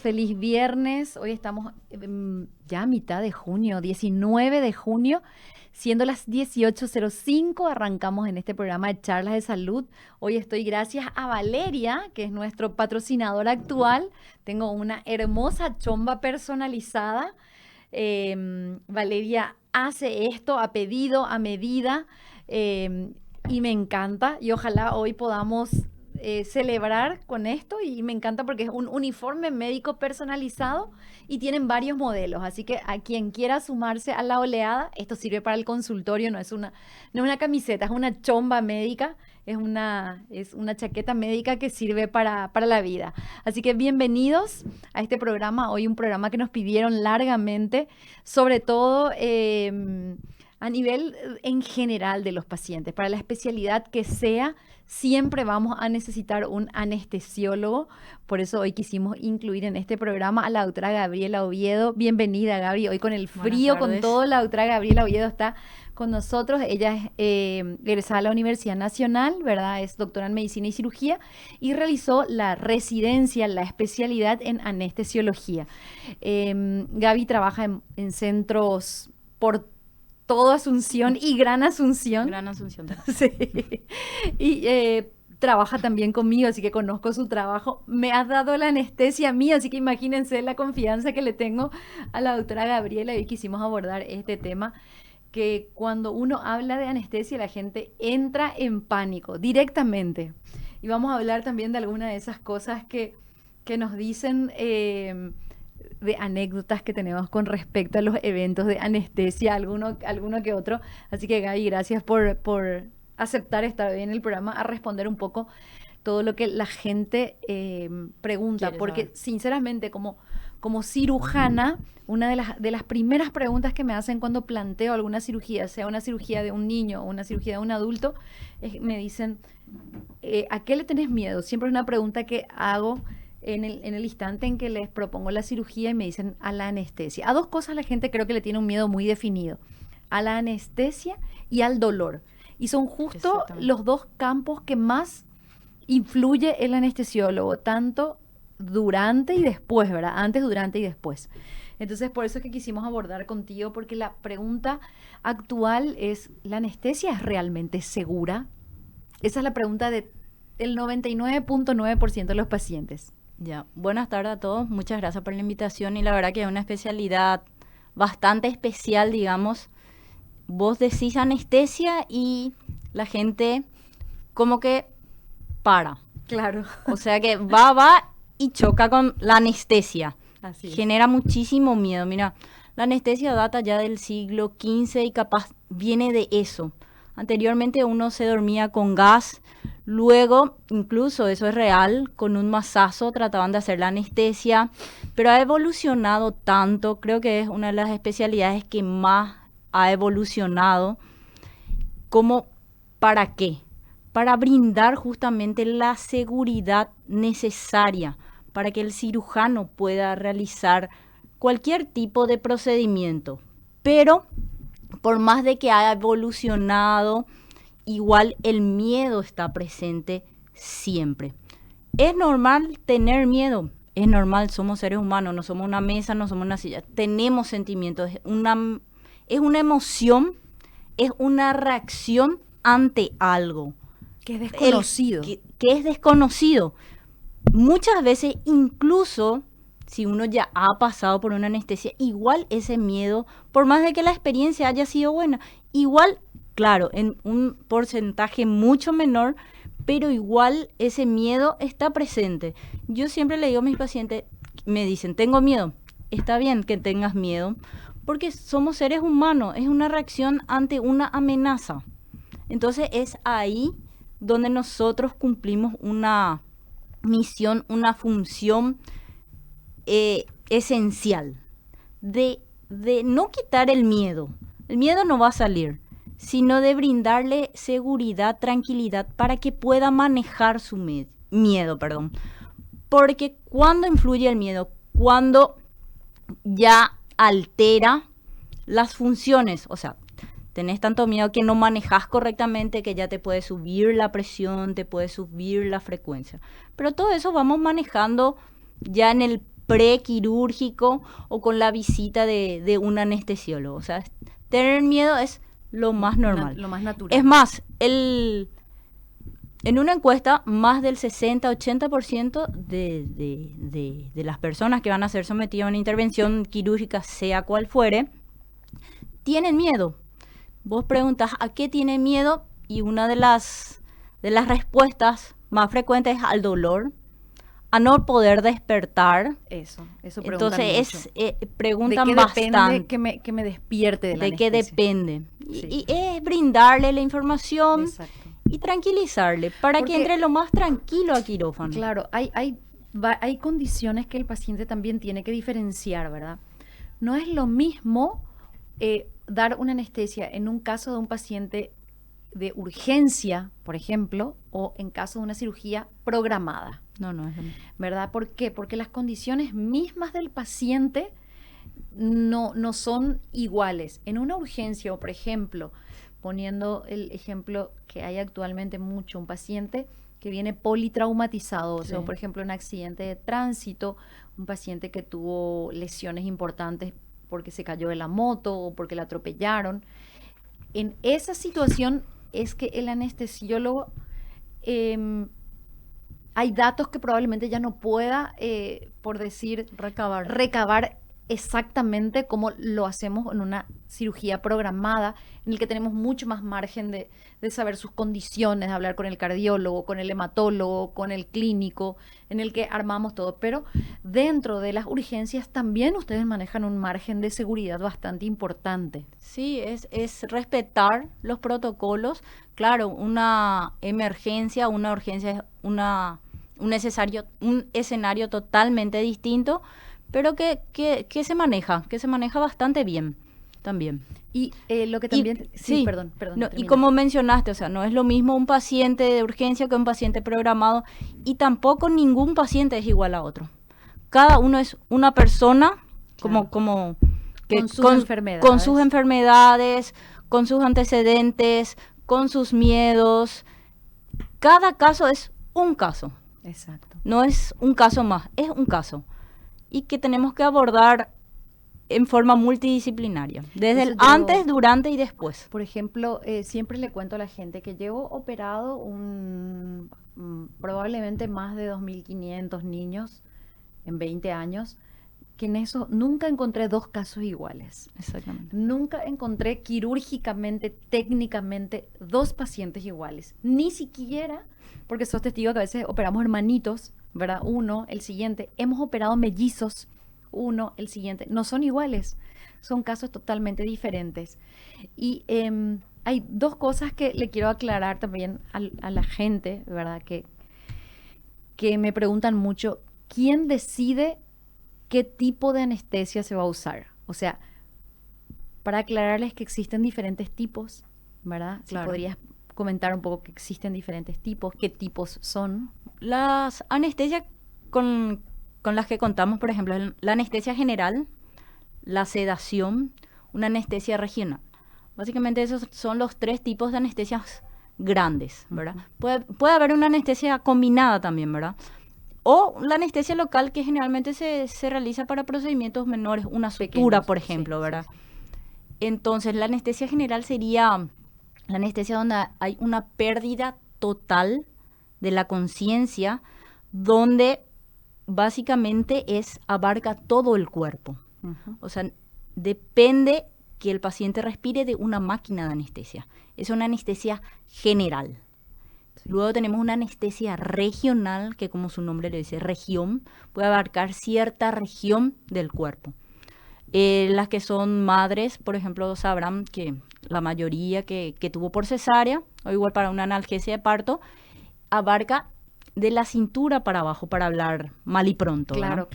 feliz viernes. Hoy estamos ya a mitad de junio, 19 de junio, siendo las 18:05. Arrancamos en este programa de charlas de salud. Hoy estoy gracias a Valeria, que es nuestro patrocinador actual. Tengo una hermosa chomba personalizada. Valeria hace esto a pedido, a medida, y me encanta. Y ojalá hoy podamos celebrar con esto, y me encanta porque es un uniforme médico personalizado y tienen varios modelos, así que a quien quiera sumarse a la oleada, esto sirve para el consultorio, no es una camiseta, es una chomba médica, es una chaqueta médica que sirve para la vida. Así que bienvenidos a este programa, hoy un programa que nos pidieron largamente, sobre todo a nivel en general de los pacientes, para la especialidad que sea. Siempre vamos a necesitar un anestesiólogo, por eso hoy quisimos incluir en este programa a la doctora Gabriela Oviedo. Bienvenida, Gaby. Hoy con el frío, con todo, la doctora Gabriela Oviedo está con nosotros. Ella es egresada de la Universidad Nacional, ¿verdad? Es doctora en Medicina y Cirugía y realizó la residencia, la especialidad en anestesiología. Gaby trabaja en centros por todo Asunción y Gran Asunción. Gran Asunción. Sí. Y trabaja también conmigo, así que conozco su trabajo. Me has dado la anestesia a mí, así que imagínense la confianza que le tengo a la doctora Gabriela. Y hoy quisimos abordar este tema, que cuando uno habla de anestesia la gente entra en pánico directamente. Y vamos a hablar también de alguna de esas cosas que nos dicen, de anécdotas que tenemos con respecto a los eventos de anestesia, alguno que otro. Así que, Gaby, gracias por aceptar estar hoy en el programa a responder un poco todo lo que la gente pregunta. Porque, sinceramente, como cirujana, una de las primeras preguntas que me hacen cuando planteo alguna cirugía, sea una cirugía de un niño o una cirugía de un adulto, me dicen, ¿a qué le tenés miedo? Siempre es una pregunta que hago en el instante en que les propongo la cirugía, y me dicen a la anestesia. A dos cosas la gente creo que le tiene un miedo muy definido: a la anestesia y al dolor. Y son justo los dos campos que más influye el anestesiólogo, tanto durante y después, ¿verdad? Antes, durante y después. Entonces, por eso es que quisimos abordar contigo, porque la pregunta actual es: ¿la anestesia es realmente segura? Esa es la pregunta del 99.9% de los pacientes. Ya, buenas tardes a todos, muchas gracias por la invitación, y la verdad que es una especialidad bastante especial, digamos. Vos decís anestesia y la gente como que para. Claro. O sea que va y choca con la anestesia. Así es. Genera muchísimo miedo. Mira, la anestesia data ya del siglo XV y capaz viene de eso. Anteriormente uno se dormía con gas, luego, incluso eso es real, con un mazazo trataban de hacer la anestesia, pero ha evolucionado tanto, creo que es una de las especialidades que más ha evolucionado. ¿Cómo? ¿Para qué? Para brindar justamente la seguridad necesaria para que el cirujano pueda realizar cualquier tipo de procedimiento. Pero por más de que haya evolucionado, igual el miedo está presente siempre. Es normal tener miedo, es normal, somos seres humanos, no somos una mesa, no somos una silla, tenemos sentimientos, es una emoción, es una reacción ante algo. Que es desconocido. Que es desconocido. Muchas veces, incluso si uno ya ha pasado por una anestesia, igual ese miedo, por más de que la experiencia haya sido buena, igual, claro, en un porcentaje mucho menor, pero igual ese miedo está presente. Yo siempre le digo a mis pacientes, me dicen, tengo miedo. Está bien que tengas miedo, porque somos seres humanos, es una reacción ante una amenaza. Entonces es ahí donde nosotros cumplimos una misión, una función esencial de no quitar el miedo. El miedo no va a salir, sino de brindarle seguridad, tranquilidad para que pueda manejar su miedo. Porque cuando influye el miedo, cuando ya altera las funciones, o sea, tenés tanto miedo que no manejas correctamente, que ya te puede subir la presión, te puede subir la frecuencia. Pero todo eso vamos manejando ya en el prequirúrgico o con la visita de un anestesiólogo. O sea, tener miedo es lo más normal. Lo más natural. Es más, en una encuesta, más del 60-80% de las personas que van a ser sometidas a una intervención quirúrgica, sea cual fuere, tienen miedo. Vos preguntas a qué tienen miedo y una de las respuestas más frecuentes es al dolor, a no poder despertar. Eso preguntan Entonces mucho. Preguntan ¿De qué bastante. depende que me despierte de la ¿De qué anestesia? depende? Sí. Y es brindarle la información. Exacto. Y tranquilizarle, para Porque, que entre lo más tranquilo a quirófano. Claro, hay condiciones que el paciente también tiene que diferenciar, ¿verdad? No es lo mismo dar una anestesia en un caso de un paciente de urgencia, por ejemplo, o en caso de una cirugía programada. No es lo mismo. ¿Verdad? ¿Por qué? Porque las condiciones mismas del paciente no son iguales. En una urgencia, o por ejemplo, poniendo el ejemplo que hay actualmente mucho, un paciente que viene politraumatizado, o sea, por ejemplo, un accidente de tránsito, un paciente que tuvo lesiones importantes porque se cayó de la moto o porque la atropellaron. En esa situación es que el anestesiólogo, hay datos que probablemente ya no pueda, por decir, recabar exactamente como lo hacemos en una cirugía programada, en el que tenemos mucho más margen de saber sus condiciones, de hablar con el cardiólogo, con el hematólogo, con el clínico, en el que armamos todo. Pero dentro de las urgencias también ustedes manejan un margen de seguridad bastante importante. Sí, es respetar los protocolos. Claro, una emergencia, una urgencia es un escenario totalmente distinto, pero que se maneja bastante bien también. Y lo que también... Sí, perdón. No, y como mencionaste, o sea, no es lo mismo un paciente de urgencia que un paciente programado, y tampoco ningún paciente es igual a otro. Cada uno es una persona, claro, con sus enfermedades, con sus antecedentes, con sus miedos. Cada caso es un caso. Exacto. No es un caso más, es un caso. Y que tenemos que abordar en forma multidisciplinaria, desde el antes, durante y después. Por ejemplo, siempre le cuento a la gente que llevo operado probablemente más de 2.500 niños en 20 años, que en eso nunca encontré dos casos iguales. Exactamente. Nunca encontré quirúrgicamente, técnicamente, dos pacientes iguales. Ni siquiera, porque sos testigo que a veces operamos hermanitos, ¿verdad? Uno, el siguiente. Hemos operado mellizos, uno, el siguiente. No son iguales, son casos totalmente diferentes. Y hay dos cosas que le quiero aclarar también a la gente, ¿verdad? Que me preguntan mucho, ¿quién decide qué tipo de anestesia se va a usar? O sea, para aclararles que existen diferentes tipos, ¿verdad? Claro. Si podrías comentar un poco que existen diferentes tipos, qué tipos son. Las anestesias con las que contamos, por ejemplo, la anestesia general, la sedación, una anestesia regional. Básicamente esos son los tres tipos de anestesias grandes, ¿verdad? Puede haber una anestesia combinada también, ¿verdad? O la anestesia local, que generalmente se realiza para procedimientos menores, una sutura, pequeños, por ejemplo, sí, ¿verdad? Sí. Entonces, la anestesia general sería la anestesia donde hay una pérdida total de la conciencia, donde básicamente abarca todo el cuerpo. O sea, depende que el paciente respire de una máquina de anestesia. Es una anestesia general. Sí. Luego tenemos una anestesia regional, que como su nombre le dice, región, puede abarcar cierta región del cuerpo. Las que son madres, por ejemplo, sabrán que la mayoría que tuvo por cesárea, o igual para una analgesia de parto, abarca de la cintura para abajo, para hablar mal y pronto. Claro.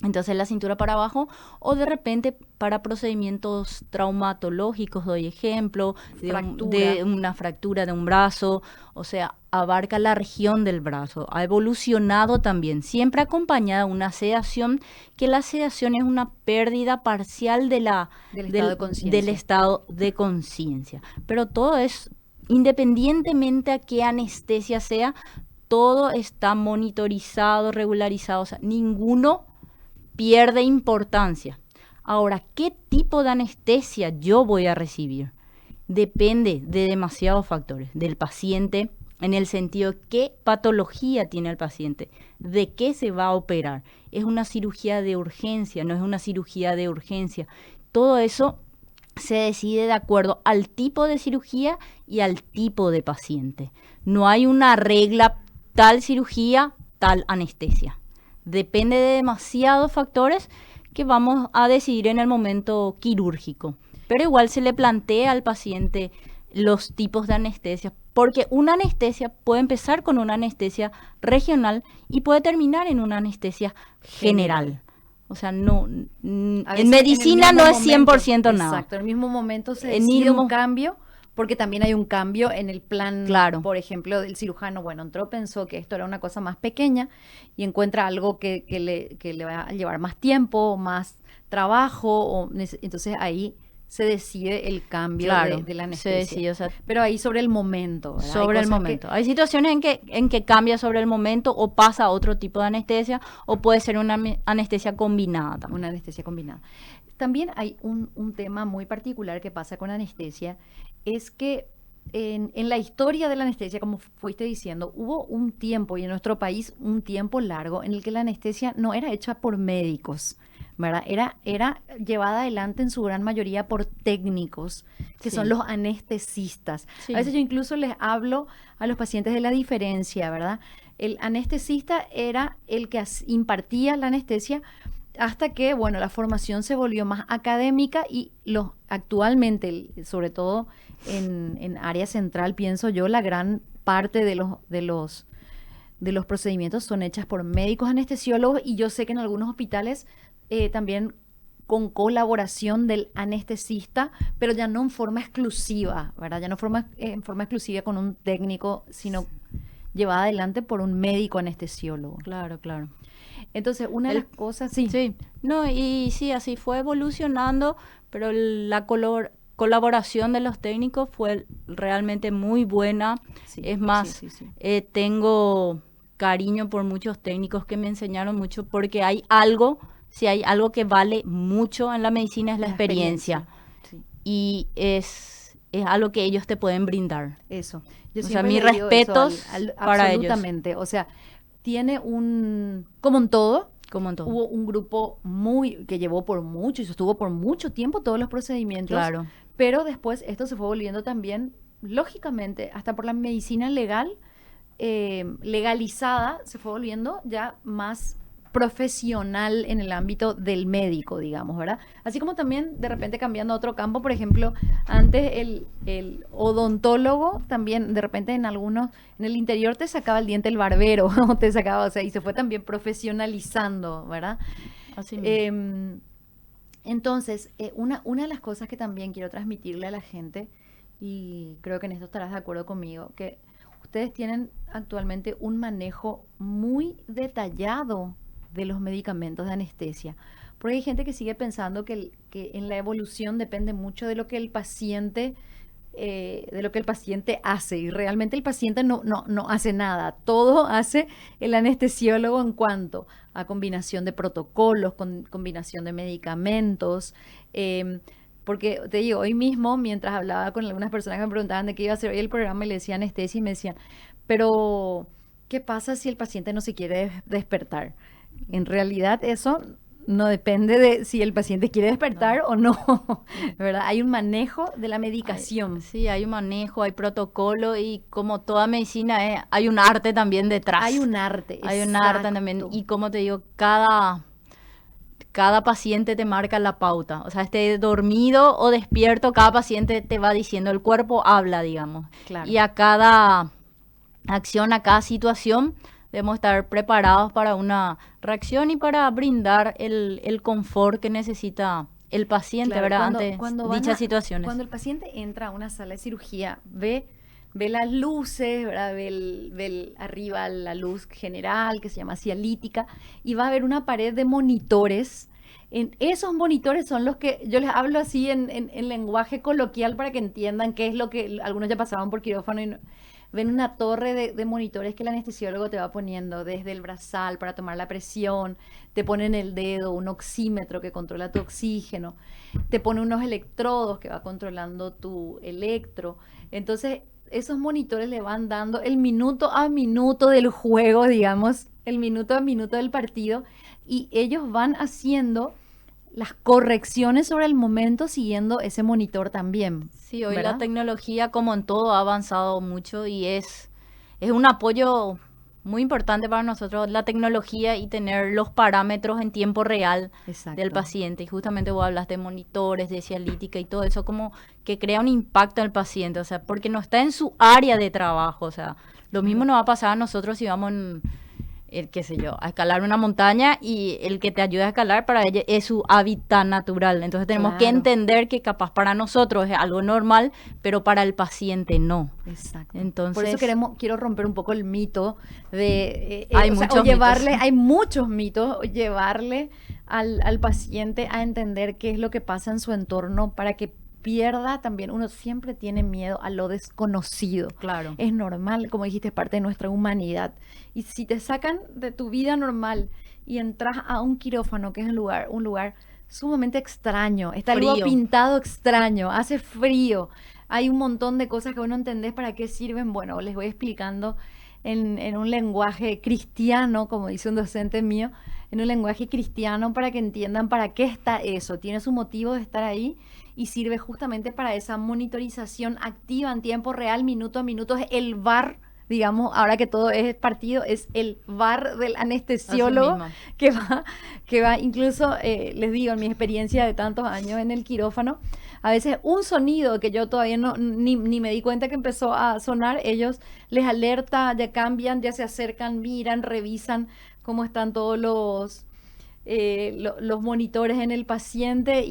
Entonces, la cintura para abajo, o de repente para procedimientos traumatológicos, doy ejemplo, de una fractura de un brazo, o sea, abarca la región del brazo. Ha evolucionado también, siempre acompañada de una sedación, que la sedación es una pérdida parcial del estado de conciencia. Pero todo es, independientemente a qué anestesia sea, todo está monitorizado, regularizado, o sea, ninguno pierde importancia. Ahora, ¿qué tipo de anestesia yo voy a recibir? Depende de demasiados factores, del paciente, en el sentido de qué patología tiene el paciente, de qué se va a operar. ¿Es una cirugía de urgencia? ¿No es una cirugía de urgencia? Todo eso se decide de acuerdo al tipo de cirugía y al tipo de paciente. No hay una regla, tal cirugía, tal anestesia. Depende de demasiados factores que vamos a decidir en el momento quirúrgico. Pero igual se le plantea al paciente los tipos de anestesia, porque una anestesia puede empezar con una anestesia regional y puede terminar en una anestesia general. O sea, en medicina no es 100% nada. Exacto, en el mismo momento se decide un cambio, porque también hay un cambio en el plan, por ejemplo, del cirujano. Bueno, entró, pensó que esto era una cosa más pequeña y encuentra algo que le va a llevar más tiempo, más trabajo, entonces ahí se decide el cambio de la anestesia. Se decide, o sea, pero ahí sobre el momento, ¿verdad? Sobre el momento. Hay situaciones en que cambia sobre el momento o pasa a otro tipo de anestesia o puede ser una anestesia combinada también. Una anestesia combinada. También hay un tema muy particular que pasa con anestesia, es que en la historia de la anestesia, como fuiste diciendo, hubo un tiempo, y en nuestro país un tiempo largo, en el que la anestesia no era hecha por médicos, ¿verdad? Era llevada adelante en su gran mayoría por técnicos, que son los anestesistas. Sí. A veces yo incluso les hablo a los pacientes de la diferencia, ¿verdad? El anestesista era el que impartía la anestesia, hasta que, bueno, la formación se volvió más académica y actualmente, sobre todo en área central, pienso yo, la gran parte de los procedimientos son hechas por médicos anestesiólogos, y yo sé que en algunos hospitales también con colaboración del anestesista, pero ya no en forma exclusiva, ¿verdad? Ya no en forma exclusiva con un técnico, sino llevada adelante por un médico anestesiólogo. Claro, claro. Entonces, una de las cosas, sí. No, y sí, así fue evolucionando, pero la colaboración de los técnicos fue realmente muy buena. Sí, es más, tengo cariño por muchos técnicos que me enseñaron mucho, porque hay algo que vale mucho en la medicina, es la experiencia. Sí. Y es algo que ellos te pueden brindar. Eso. O sea, mis respetos para ellos. Absolutamente. O sea, tiene como en todo, hubo un grupo que llevó por mucho y sostuvo por mucho tiempo todos los procedimientos. Claro. Pero después esto se fue volviendo también, lógicamente, hasta por la medicina legal, legalizada, se fue volviendo ya más profesional en el ámbito del médico, digamos, ¿verdad? Así como también de repente cambiando a otro campo, por ejemplo, antes el odontólogo también de repente en el interior te sacaba el diente el barbero, te sacaba, o sea, y se fue también profesionalizando, ¿verdad? Así mismo. Entonces, una de las cosas que también quiero transmitirle a la gente, y creo que en esto estarás de acuerdo conmigo, que ustedes tienen actualmente un manejo muy detallado de los medicamentos de anestesia, porque hay gente que sigue pensando que en la evolución depende mucho de lo que el paciente hace, y realmente el paciente no hace nada, todo hace el anestesiólogo en cuanto a combinación de protocolos, combinación de medicamentos, porque te digo, hoy mismo, mientras hablaba con algunas personas que me preguntaban de qué iba a ser hoy el programa, y le decía anestesia, y me decían, pero ¿qué pasa si el paciente no se quiere despertar? En realidad eso no depende de si el paciente quiere despertar o no, ¿verdad? Hay un manejo de la medicación. Hay un manejo, hay protocolo, y como toda medicina, hay un arte también detrás. Hay un arte, hay un arte también, y como te digo, cada paciente te marca la pauta. O sea, esté dormido o despierto, cada paciente te va diciendo, el cuerpo habla, digamos. Claro. Y a cada acción, a cada situación, debemos estar preparados para una reacción y para brindar el confort que necesita el paciente, claro, ¿verdad? Ante dichas situaciones. Cuando el paciente entra a una sala de cirugía, ve las luces, ¿verdad? Ve arriba la luz general, que se llama cialítica, y va a ver una pared de monitores. Esos monitores son los que yo les hablo así en lenguaje coloquial para que entiendan qué es lo que algunos ya pasaban por quirófano ven una torre de monitores que el anestesiólogo te va poniendo desde el brazal para tomar la presión, te pone en el dedo un oxímetro que controla tu oxígeno, te pone unos electrodos que va controlando tu electro. Entonces, esos monitores le van dando el minuto a minuto del juego, digamos, el minuto a minuto del partido, y ellos van haciendo las correcciones sobre el momento siguiendo ese monitor también. Sí, hoy ¿verdad? la tecnología, como en todo, ha avanzado mucho y es un apoyo muy importante para nosotros, la tecnología y tener los parámetros en tiempo real Exacto. del paciente. Y justamente vos hablas de monitores, de cialítica y todo eso, como que crea un impacto en el paciente, o sea, porque no está en su área de trabajo, o sea, lo mismo nos va a pasar a nosotros si vamos qué sé yo, a escalar una montaña y el que te ayuda a escalar para ella es su hábitat natural. Entonces tenemos que Claro. entender que capaz para nosotros es algo normal, pero para el paciente no. Exacto. Entonces, Por eso quiero romper un poco el mito de Hay o sea, muchos o llevarle, mitos. hay muchos mitos, o llevarle al paciente a entender qué es lo que pasa en su entorno para que pierda también. Uno siempre tiene miedo a lo desconocido. Claro. Es normal, como dijiste, es parte de nuestra humanidad. Y si te sacan de tu vida normal y entras a un quirófano, que es un lugar sumamente extraño, está algo Frío. pintado extraño, hace frío, hay un montón de cosas que vos no entendés para qué sirven. Bueno, les voy explicando en un lenguaje cristiano, como dice un docente mío, en un lenguaje cristiano para que entiendan para qué está eso. Tiene su motivo de estar ahí y sirve justamente para esa monitorización activa en tiempo real, minuto a minuto. Es el VAR, digamos, ahora que todo es partido, es el VAR del anestesiólogo Así mismo. que va incluso, les digo, en mi experiencia de tantos años en el quirófano, a veces un sonido que yo todavía ni me di cuenta que empezó a sonar, ellos les alerta, ya cambian, ya se acercan, miran, revisan cómo están todos los monitores en el paciente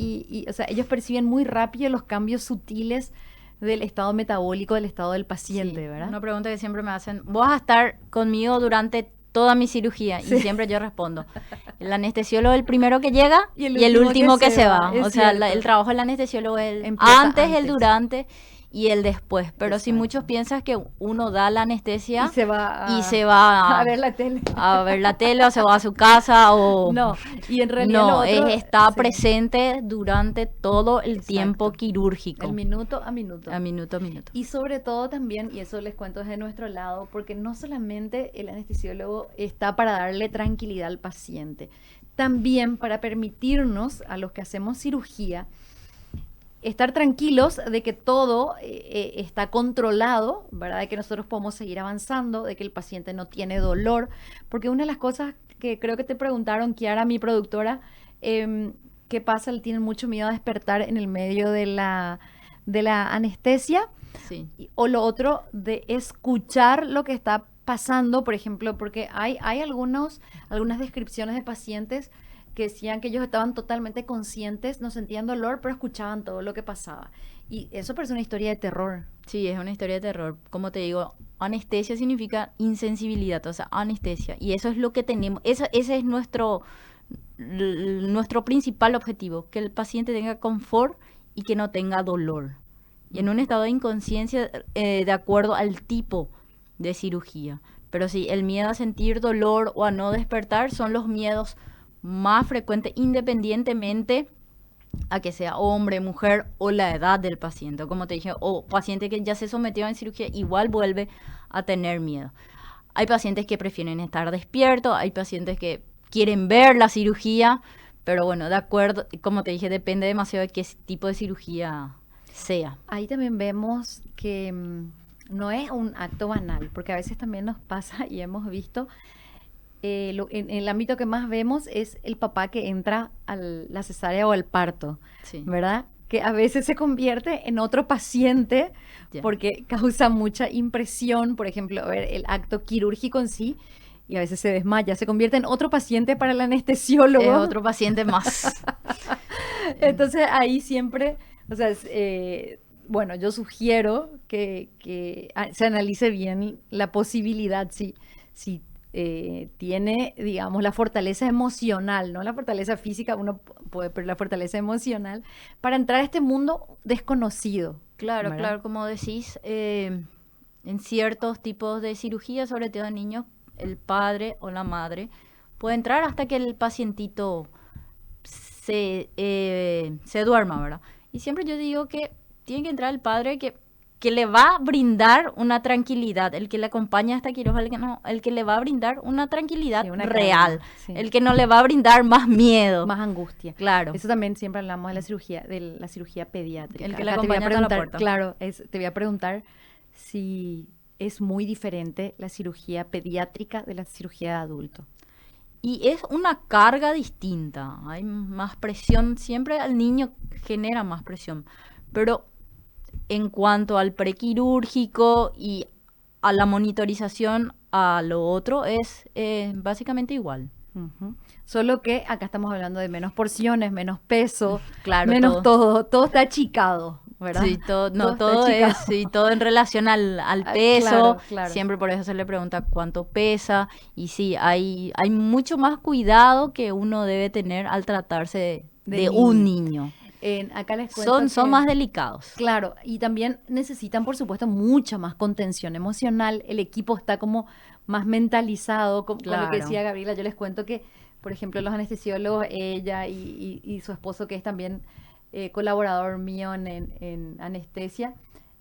o sea, ellos perciben muy rápido los cambios sutiles del estado metabólico, del estado del paciente, Sí, ¿verdad? una pregunta que siempre me hacen, ¿vos vas a estar conmigo durante toda mi cirugía? Sí. Y siempre yo respondo, el anestesiólogo es el primero que llega Y y el último que se va. es O sea, cierto. el trabajo del anestesiólogo es el Empieza antes, el antes. durante y el después. Pero si Exacto. muchos piensan que uno da la anestesia Y se va y se va a ver la tele. a ver la tele o se va a su casa o... No, y en realidad No, lo otro, está sí, presente durante todo el Exacto. tiempo quirúrgico. el minuto a minuto. A minuto a minuto. Y sobre todo también, y eso les cuento desde nuestro lado, porque no solamente el anestesiólogo está para darle tranquilidad al paciente, también para permitirnos a los que hacemos cirugía estar tranquilos de que todo está controlado, ¿verdad? De que nosotros podemos seguir avanzando, de que el paciente no tiene dolor, porque una de las cosas que creo que te preguntaron, Kiara, mi productora, ¿qué pasa? Le tienen mucho miedo a despertar en el medio de la anestesia. Sí. O lo otro, de escuchar lo que está pasando, por ejemplo, porque hay algunas descripciones de pacientes que decían que ellos estaban totalmente conscientes, no sentían dolor, pero escuchaban todo lo que pasaba. Y eso parece una historia de terror. Sí, es una historia de terror. Como te digo, anestesia significa insensibilidad, o sea, anestesia. Y eso es lo que tenemos, ese es nuestro principal objetivo, que el paciente tenga confort y que no tenga dolor. Y en un estado de inconsciencia de acuerdo al tipo de cirugía. Pero sí, el miedo a sentir dolor o a no despertar son los miedos más frecuentes, independientemente a que sea hombre, mujer o la edad del paciente. Como te dije, o paciente que ya se sometió a cirugía, igual vuelve a tener miedo. Hay pacientes que prefieren estar despiertos, hay pacientes que quieren ver la cirugía, pero bueno, de acuerdo, como te dije, depende demasiado de qué tipo de cirugía sea. Ahí también vemos que no es un acto banal, porque a veces también nos pasa y hemos visto, en el ámbito que más vemos es el papá que entra a la cesárea o al parto, Sí. ¿verdad? Que a veces se convierte en otro paciente Ya. porque causa mucha impresión, por ejemplo, a ver, el acto quirúrgico en sí, y a veces se desmaya, se convierte en otro paciente para el anestesiólogo. Es otro paciente más. Entonces ahí siempre, o sea, bueno, yo sugiero que se analice bien la posibilidad, si tiene, digamos, la fortaleza emocional, no la fortaleza física, uno puede, pero la fortaleza emocional, para entrar a este mundo desconocido. Claro, ¿verdad? claro, como decís, En ciertos tipos de cirugía, sobre todo en niños, el padre o la madre puede entrar hasta que el pacientito se duerma, ¿verdad? Y siempre yo digo que tiene que entrar el padre que le va a brindar una tranquilidad, el que le acompaña hasta quirófano, el que le va a brindar una tranquilidad Sí, una real, calma, sí. el que no le va a brindar más miedo. Más angustia. Claro. Eso también siempre hablamos de la cirugía pediátrica. El que le Acá te voy a acompaña hasta la preguntar, puerta. claro, te voy a preguntar si es muy diferente la cirugía pediátrica de la cirugía de adulto. Y es una carga distinta, hay más presión, siempre al niño genera más presión, pero en cuanto al prequirúrgico y a la monitorización, a lo otro es básicamente igual. Ujú. Solo que acá estamos hablando de menos porciones, menos peso, Claro, menos todo está achicado, ¿verdad? Sí, todo, no, Todo está todo es, achicado. sí, todo en relación al Ah, peso, claro, claro. siempre por eso se le pregunta cuánto pesa, y sí, hay mucho más cuidado que uno debe tener al tratarse de Del un niño. niño. Acá les cuento Son que, más delicados. claro, y también necesitan, por supuesto, mucha más contención emocional. El equipo está como más mentalizado, con lo que Claro. decía Gabriela. Yo les cuento que, por ejemplo, los anestesiólogos, ella y su esposo, que es también colaborador mío en anestesia,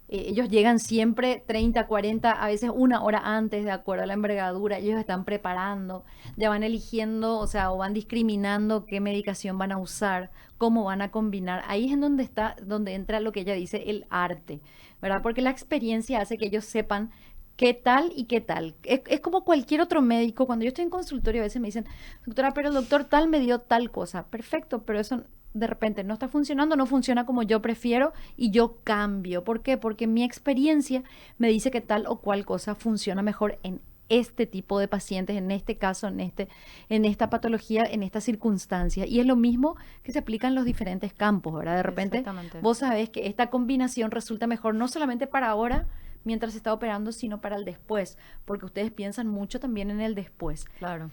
ellos llegan siempre 30, 40, a veces una hora antes, de acuerdo a la envergadura. Ellos están preparando, ya van eligiendo, o sea, o van discriminando qué medicación van a usar, cómo van a combinar. Ahí es en donde entra lo que ella dice, el arte, ¿verdad? Porque la experiencia hace que ellos sepan qué tal y qué tal. Es como cualquier otro médico. Cuando yo estoy en consultorio a veces me dicen, doctora, pero el doctor tal me dio tal cosa. Perfecto, pero eso de repente no está funcionando, no funciona como yo prefiero y yo cambio. ¿Por qué? Porque mi experiencia me dice que tal o cual cosa funciona mejor en este tipo de pacientes, en este caso, en esta patología, en esta circunstancia. Y es lo mismo que se aplica en los diferentes campos, ¿verdad? De repente Exactamente. vos sabés que esta combinación resulta mejor no solamente para ahora, mientras se está operando, sino para el después, porque ustedes piensan mucho también en el después. Claro.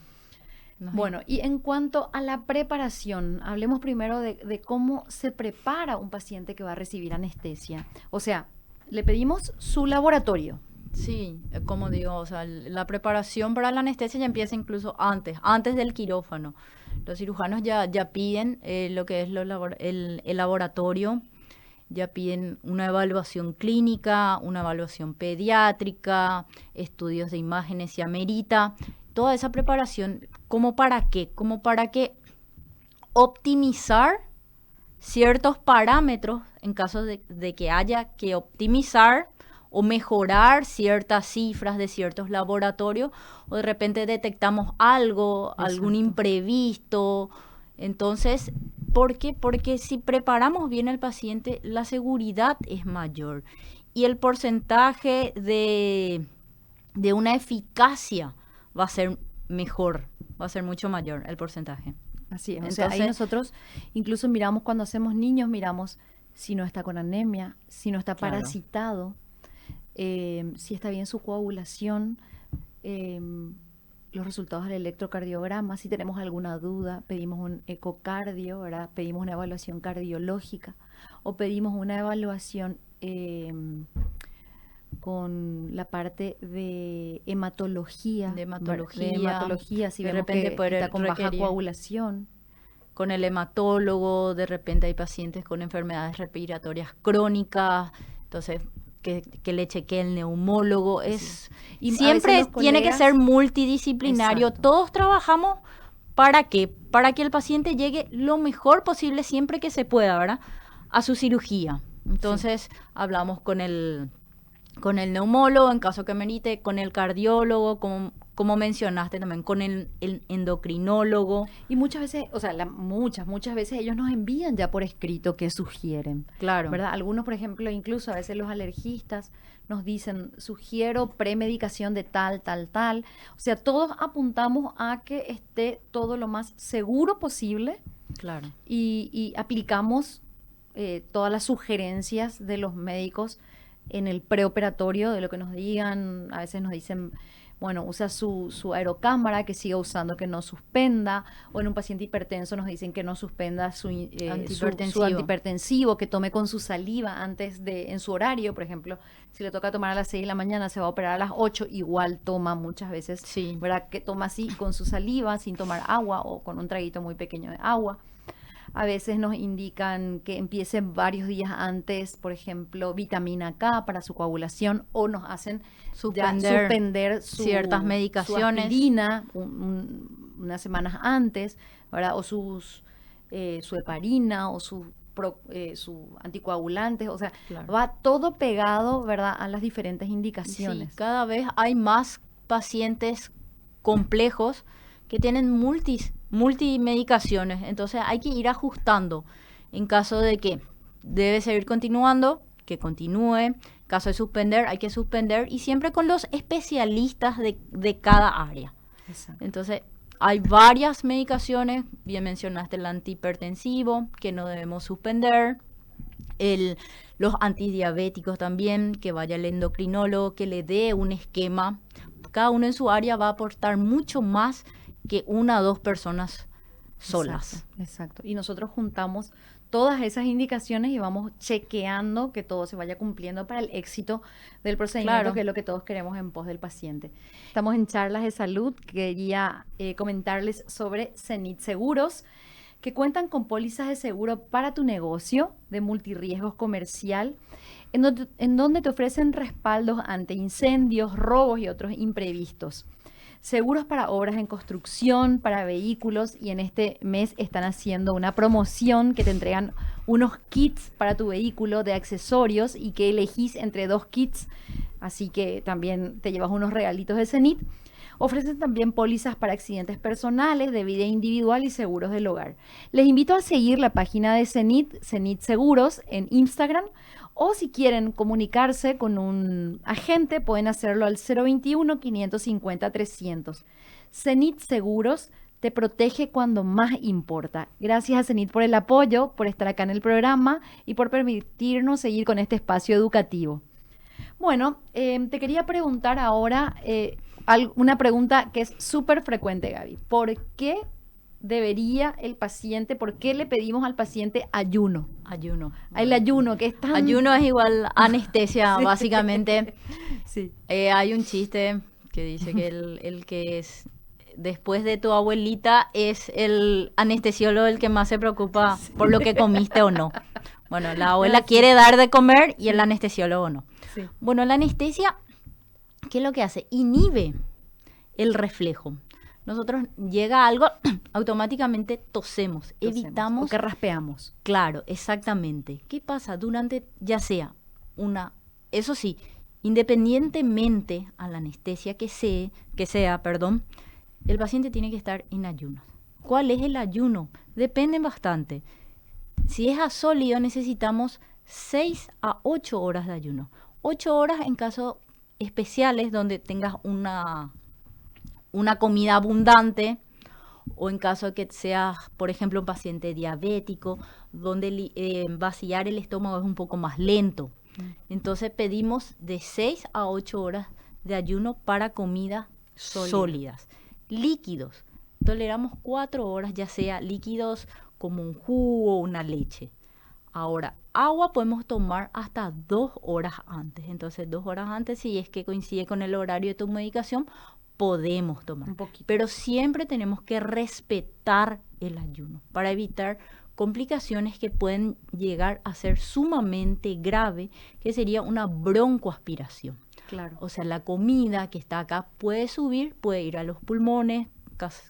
No, Bueno, y en cuanto a la preparación, hablemos primero de cómo se prepara un paciente que va a recibir anestesia. O sea, le pedimos su laboratorio. sí, como digo, o sea, la preparación para la anestesia ya empieza incluso antes del quirófano. Los cirujanos ya piden lo que es el laboratorio, ya piden una evaluación clínica, una evaluación pediátrica, estudios de imágenes si amerita, toda esa preparación, ¿cómo para qué? Como para que optimizar ciertos parámetros en caso de que haya que optimizar o mejorar ciertas cifras de ciertos laboratorios, o de repente detectamos algo, algún Exacto. imprevisto. Entonces, ¿por qué? Porque si preparamos bien al paciente, la seguridad es mayor y el porcentaje de una eficacia va a ser mejor, va a ser mucho mayor el porcentaje. Así es. O sea, ahí Entonces, nosotros incluso miramos cuando hacemos niños, miramos si no está con anemia, si no está Claro. parasitado, si está bien su coagulación, los resultados del electrocardiograma, si tenemos alguna duda, pedimos un ecocardio, ¿verdad? Pedimos una evaluación cardiológica o pedimos una evaluación con la parte de hematología, De hematología, de hematología, si de vemos repente que puede está con baja requerir coagulación. con el hematólogo, de repente hay pacientes con enfermedades respiratorias crónicas, entonces que le chequee el neumólogo. Y a veces Siempre los tiene que colegas- ser multidisciplinario. Exacto. Todos trabajamos ¿para qué? Para que el paciente llegue lo mejor posible siempre que se pueda, ¿verdad? A su cirugía. Entonces hablamos con el neumólogo, en caso que merite, con el cardiólogo, como mencionaste también, con el endocrinólogo. Y muchas veces, o sea, muchas veces ellos nos envían ya por escrito qué sugieren, Claro. ¿verdad? Algunos, por ejemplo, incluso a veces los alergistas nos dicen, sugiero premedicación de tal, tal, tal. O sea, todos apuntamos a que esté todo lo más seguro posible Claro. y aplicamos todas las sugerencias de los médicos en el preoperatorio, de lo que nos digan. A veces nos dicen, bueno, usa su aerocámara, que siga usando, que no suspenda, o en un paciente hipertenso nos dicen que no suspenda su antihipertensivo, que tome con su saliva en su horario, por ejemplo, si le toca tomar a las 6 de la mañana, se va a operar a las 8, igual toma muchas veces, Sí. ¿verdad? Que toma así con su saliva, sin tomar agua o con un traguito muy pequeño de agua. A veces nos indican que empiece varios días antes, por ejemplo, vitamina K para su coagulación, o nos hacen suspender ciertas medicaciones, su aspirina unas semanas antes, ¿verdad? O su heparina o su anticoagulantes, o sea, claro, va todo pegado, ¿verdad?, a las diferentes indicaciones. Sí, cada vez hay más pacientes complejos que tienen multimedicaciones, entonces hay que ir ajustando. En caso de que debe seguir continuando, que continúe. En caso de suspender, hay que suspender, y siempre con los especialistas de cada área. Exacto. Entonces, hay varias medicaciones, bien mencionaste el antihipertensivo, que no debemos suspender, los antidiabéticos también, que vaya el endocrinólogo, que le dé un esquema. Cada uno en su área va a aportar mucho más que una o dos personas solas. Exacto. Y nosotros juntamos todas esas indicaciones y vamos chequeando que todo se vaya cumpliendo para el éxito del procedimiento, Claro. que es lo que todos queremos en pos del paciente. Estamos en Charlas de Salud. Quería comentarles sobre Zenit Seguros, que cuentan con pólizas de seguro para tu negocio de multirriesgos comercial, en donde te ofrecen respaldos ante incendios, robos y otros imprevistos. Seguros para obras en construcción, para vehículos, y en este mes están haciendo una promoción que te entregan unos kits para tu vehículo de accesorios y que elegís entre 2 kits, así que también te llevas unos regalitos de Zenit. Ofrecen también pólizas para accidentes personales, de vida individual y seguros del hogar. Les invito a seguir la página de Zenit, Zenit Seguros, en Instagram, o si quieren comunicarse con un agente, pueden hacerlo al 021-550-300. Zenit Seguros te protege cuando más importa. Gracias a Zenit por el apoyo, por estar acá en el programa y por permitirnos seguir con este espacio educativo. Bueno, te quería preguntar ahora una pregunta que es súper frecuente, Gaby. ¿Por qué debería el paciente, por qué le pedimos al paciente ayuno? Ayuno. El ayuno, que es tan... Ayuno es igual anestesia, Sí. básicamente. Sí. Hay un chiste que dice que el que es después de tu abuelita es el anestesiólogo el que más se preocupa por lo que comiste o no. Bueno, la abuela quiere dar de comer y el anestesiólogo no. Sí. Bueno, la anestesia, ¿qué es lo que hace? Inhibe el reflejo. Nosotros llega algo, automáticamente tosemos, evitamos... O que raspeamos. Claro, exactamente. ¿Qué pasa? Durante, ya sea eso sí, independientemente a la anestesia que sea, el paciente tiene que estar en ayuno. ¿Cuál es el ayuno? Depende bastante. Si es a sólido, necesitamos 6 a 8 horas de ayuno. 8 horas en casos especiales donde tengas una comida abundante, o en caso de que seas, por ejemplo, un paciente diabético, donde vaciar el estómago es un poco más lento. Entonces pedimos de 6 a 8 horas de ayuno para comidas sólidas. Líquidos, toleramos 4 horas, ya sea líquidos como un jugo o una leche. Ahora, agua podemos tomar hasta 2 horas antes. Entonces, 2 horas antes, si es que coincide con el horario de tu medicación, podemos tomar. Un poquito. Pero siempre tenemos que respetar el ayuno para evitar complicaciones que pueden llegar a ser sumamente grave, que sería una broncoaspiración. Claro. O sea, la comida que está acá puede subir, puede ir a los pulmones,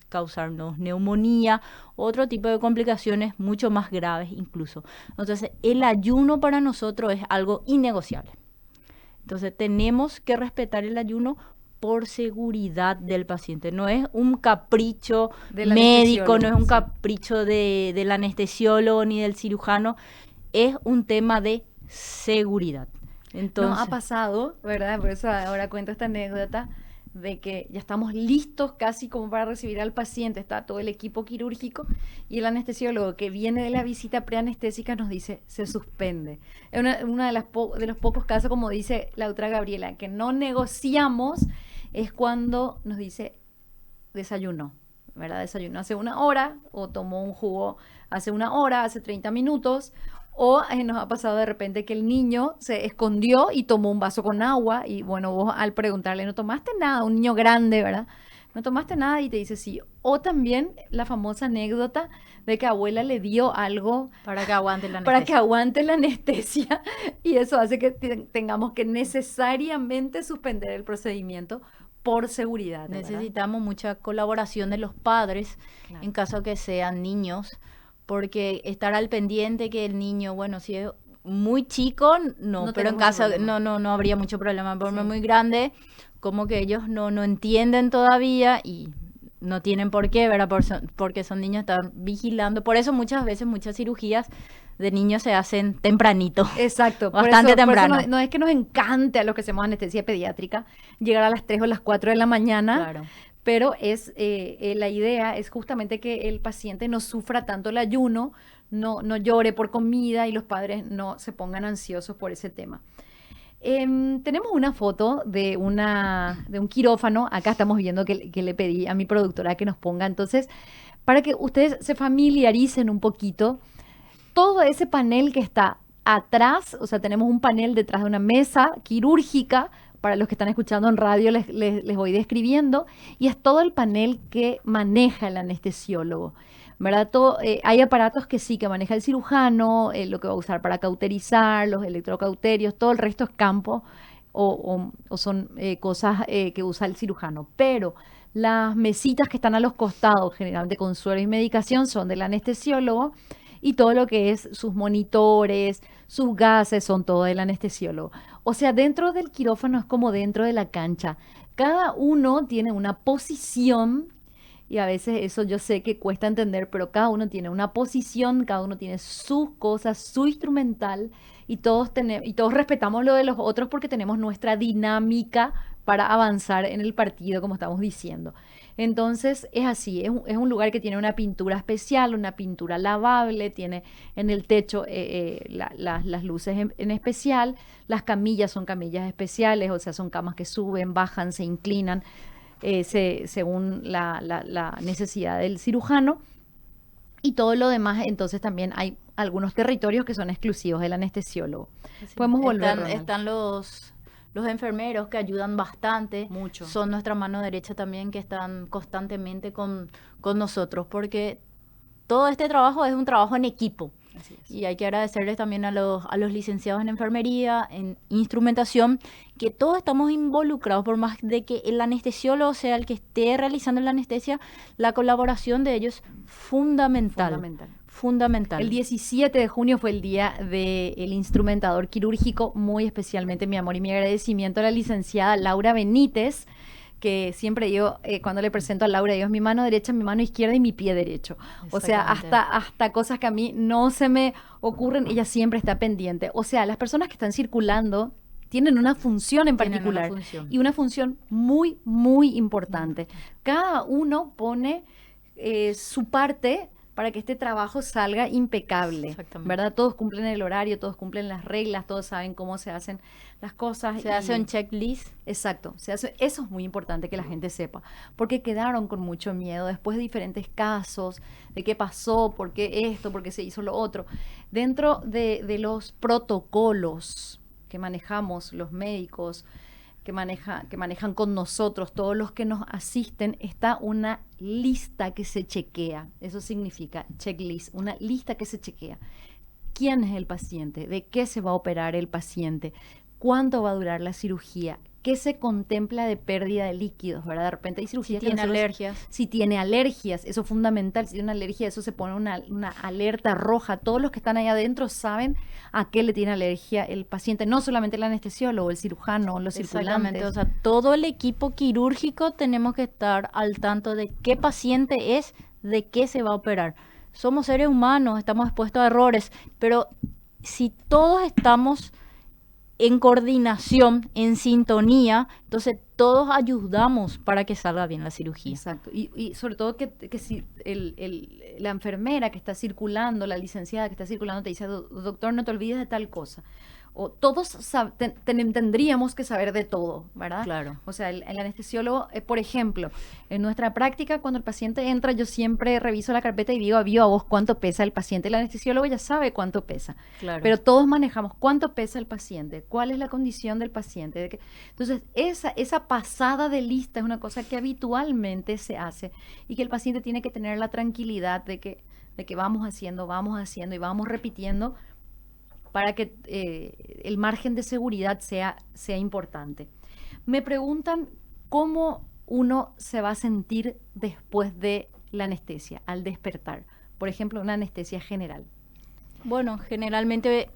causarnos neumonía, otro tipo de complicaciones mucho más graves incluso. Entonces, el ayuno para nosotros es algo innegociable. Entonces, tenemos que respetar el ayuno por seguridad del paciente. No es un capricho médico, no es un capricho del anestesiólogo ni del cirujano, es un tema de seguridad. Entonces, nos ha pasado, ¿verdad? Por eso ahora cuento esta anécdota de que ya estamos listos casi como para recibir al paciente, está todo el equipo quirúrgico y el anestesiólogo que viene de la visita preanestésica nos dice, se suspende. Es una de los pocos casos, como dice la doctora Gabriela, que no negociamos es cuando nos dice desayunó, ¿verdad? Desayunó hace una hora o tomó un jugo hace una hora, hace 30 minutos. O nos ha pasado de repente que el niño se escondió y tomó un vaso con agua y bueno, vos al preguntarle, no tomaste nada, un niño grande, ¿verdad? No tomaste nada y te dice sí. O también la famosa anécdota de que abuela le dio algo Para que aguante la para que anestesia. aguante la anestesia y eso hace que tengamos que necesariamente suspender el procedimiento por seguridad, ¿verdad? Necesitamos mucha colaboración de los padres Claro. en caso que sean niños, porque estar al pendiente que el niño, bueno, si es muy chico, no, No pero en tenemos ese caso, problema. no habría mucho problema, pero Sí. muy grande, como que ellos no entienden todavía y no tienen por qué, ¿verdad? Porque son niños, están vigilando. Por eso muchas veces muchas cirugías de niños se hacen tempranito. Exacto, Bastante por eso temprano. no es que nos encante a los que hacemos anestesia pediátrica llegar a las 3 o las 4 de la mañana, Claro. pero la idea es justamente que el paciente no sufra tanto el ayuno, no llore por comida y los padres no se pongan ansiosos por ese tema. Tenemos una foto de un quirófano. Acá estamos viendo que le pedí a mi productora que nos ponga. Entonces, para que ustedes se familiaricen un poquito, todo ese panel que está atrás, o sea, tenemos un panel detrás de una mesa quirúrgica. Para los que están escuchando en radio, les voy describiendo. Y es todo el panel que maneja el anestesiólogo. ¿Verdad? Hay aparatos que sí, que maneja el cirujano, lo que va a usar para cauterizar, los electrocauterios, todo el resto es campo o son cosas que usa el cirujano. Pero las mesitas que están a los costados, generalmente con suero y medicación, son del anestesiólogo y todo lo que es sus monitores, sus gases, son todo del anestesiólogo. O sea, dentro del quirófano es como dentro de la cancha. Cada uno tiene una posición y a veces eso yo sé que cuesta entender, pero cada uno tiene una posición, cada uno tiene sus cosas, su instrumental y todos respetamos lo de los otros porque tenemos nuestra dinámica para avanzar en el partido, como estamos diciendo. Entonces es así, es un lugar que tiene una pintura especial, una pintura lavable, tiene en el techo las luces en especial, las camillas son camillas especiales, o sea, son camas que suben, bajan, se inclinan según la necesidad del cirujano. Y todo lo demás, entonces también hay algunos territorios que son exclusivos del anestesiólogo. Sí. Podemos volver, Ronald. Están los enfermeros que ayudan bastante. Mucho. Son nuestra mano derecha también que están constantemente con nosotros, porque todo este trabajo es un trabajo en equipo. Así es. Y hay que agradecerles también a los licenciados en enfermería, en instrumentación, que todos estamos involucrados, por más de que el anestesiólogo sea el que esté realizando la anestesia, la colaboración de ellos es fundamental. Fundamental. El 17 de junio fue el día del instrumentador quirúrgico, muy especialmente mi amor y mi agradecimiento a la licenciada Laura Benítez, que siempre yo, cuando le presento a Laura, digo, es mi mano derecha, mi mano izquierda y mi pie derecho. O sea, hasta cosas que a mí no se me ocurren, ella siempre está pendiente. O sea, las personas que están circulando tienen una función en particular y una función muy, muy importante. Cada uno pone su parte para que este trabajo salga impecable, ¿verdad? Todos cumplen el horario, todos cumplen las reglas, todos saben cómo se hacen las cosas. Se hace un checklist. Exacto, eso es muy importante que la gente sepa, porque quedaron con mucho miedo después de diferentes casos, de qué pasó, por qué esto, por qué se hizo lo otro. Dentro de los protocolos que manejamos los médicos, que manejan con nosotros, todos los que nos asisten, está una lista que se chequea. Eso significa checklist, una lista que se chequea. ¿Quién es el paciente? ¿De qué se va a operar el paciente? ¿Cuánto va a durar la cirugía? ¿Qué se contempla de pérdida de líquidos? ¿Verdad? De repente hay cirugías si tiene alergias. Si tiene alergias, eso es fundamental. Si tiene una alergia, eso se pone una alerta roja. Todos los que están ahí adentro saben a qué le tiene alergia el paciente. No solamente el anestesiólogo, el cirujano, los circulantes. O sea, todo el equipo quirúrgico tenemos que estar al tanto de qué paciente es, de qué se va a operar. Somos seres humanos, estamos expuestos a errores, pero si todos estamos en coordinación, en sintonía, entonces todos ayudamos para que salga bien la cirugía. Exacto, y sobre todo que si la enfermera que está circulando, la licenciada que está circulando te dice, doctor, no te olvides de tal cosa, o todos tendríamos que saber de todo, ¿verdad? Claro. O sea, el anestesiólogo, por ejemplo, en nuestra práctica, cuando el paciente entra, yo siempre reviso la carpeta y digo a viva voz cuánto pesa el paciente. El anestesiólogo ya sabe cuánto pesa, Claro. pero todos manejamos cuánto pesa el paciente, cuál es la condición del paciente. Entonces, esa pasada de lista es una cosa que habitualmente se hace y que el paciente tiene que tener la tranquilidad de que vamos haciendo y vamos repitiendo para que el margen de seguridad sea importante. Me preguntan cómo uno se va a sentir después de la anestesia, al despertar. Por ejemplo, una anestesia general. Bueno, generalmente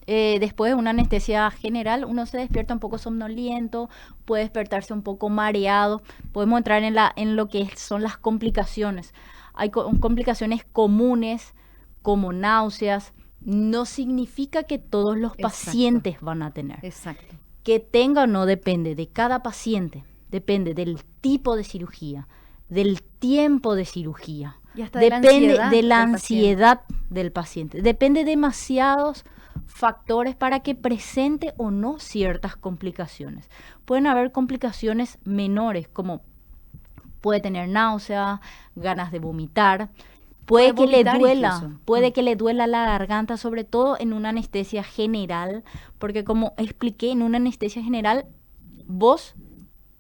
después de una anestesia general uno se despierta un poco somnoliento, puede despertarse un poco mareado. Podemos entrar en lo que son las complicaciones. Hay complicaciones comunes como náuseas. No significa que todos los pacientes van a tener. Exacto. Que tenga o no depende de cada paciente, depende del tipo de cirugía, del tiempo de cirugía, y hasta depende de la ansiedad del paciente. Depende de demasiados factores para que presente o no ciertas complicaciones. Pueden haber complicaciones menores, como puede tener náusea, ganas de vomitar. Puede que le duela, puede que le duela la garganta, sobre todo en una anestesia general, porque como expliqué, en una anestesia general,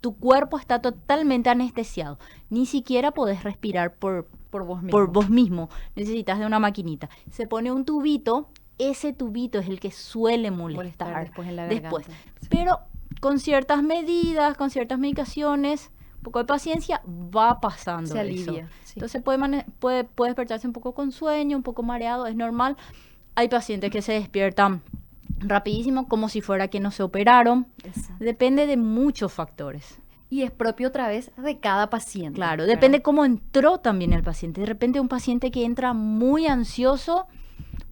tu cuerpo está totalmente anestesiado. Ni siquiera podés respirar por vos mismo. Necesitas de una maquinita. Se pone un tubito, ese tubito es el que suele molestar después en la garganta. Sí. Pero con ciertas medidas, con ciertas medicaciones, poco de paciencia, va pasando. Se alivia. Eso. Sí. Entonces puede despertarse un poco con sueño, un poco mareado, es normal. Hay pacientes que se despiertan rapidísimo, como si fuera que no se operaron. Exacto. Depende de muchos factores. Y es propio otra vez de cada paciente. Claro, depende cómo entró también el paciente. De repente un paciente que entra muy ansioso,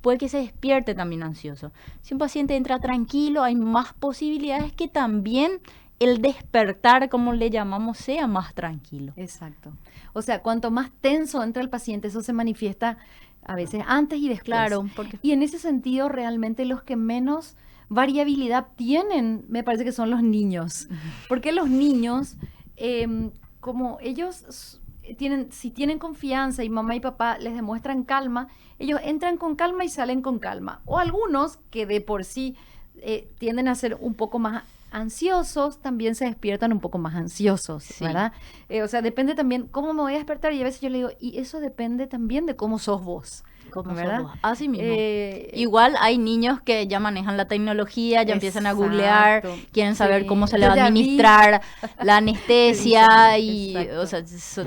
puede que se despierte también ansioso. Si un paciente entra tranquilo, hay más posibilidades que también el despertar, como le llamamos, sea más tranquilo. Exacto. O sea, cuanto más tenso entra el paciente, eso se manifiesta a veces antes y después. Claro. Y en ese sentido, realmente los que menos variabilidad tienen, me parece que son los niños. Porque los niños, como ellos si tienen confianza y mamá y papá les demuestran calma, ellos entran con calma y salen con calma. O algunos que de por sí tienden a ser un poco más ansiosos, también se despiertan un poco más ansiosos, sí. ¿verdad? O sea, depende también cómo me voy a despertar, y a veces yo le digo, y eso depende también de cómo sos vos. ¿Verdad? Así mismo. Igual hay niños que ya manejan la tecnología, ya empiezan a googlear, quieren saber cómo se le va a administrar la anestesia y, o sea,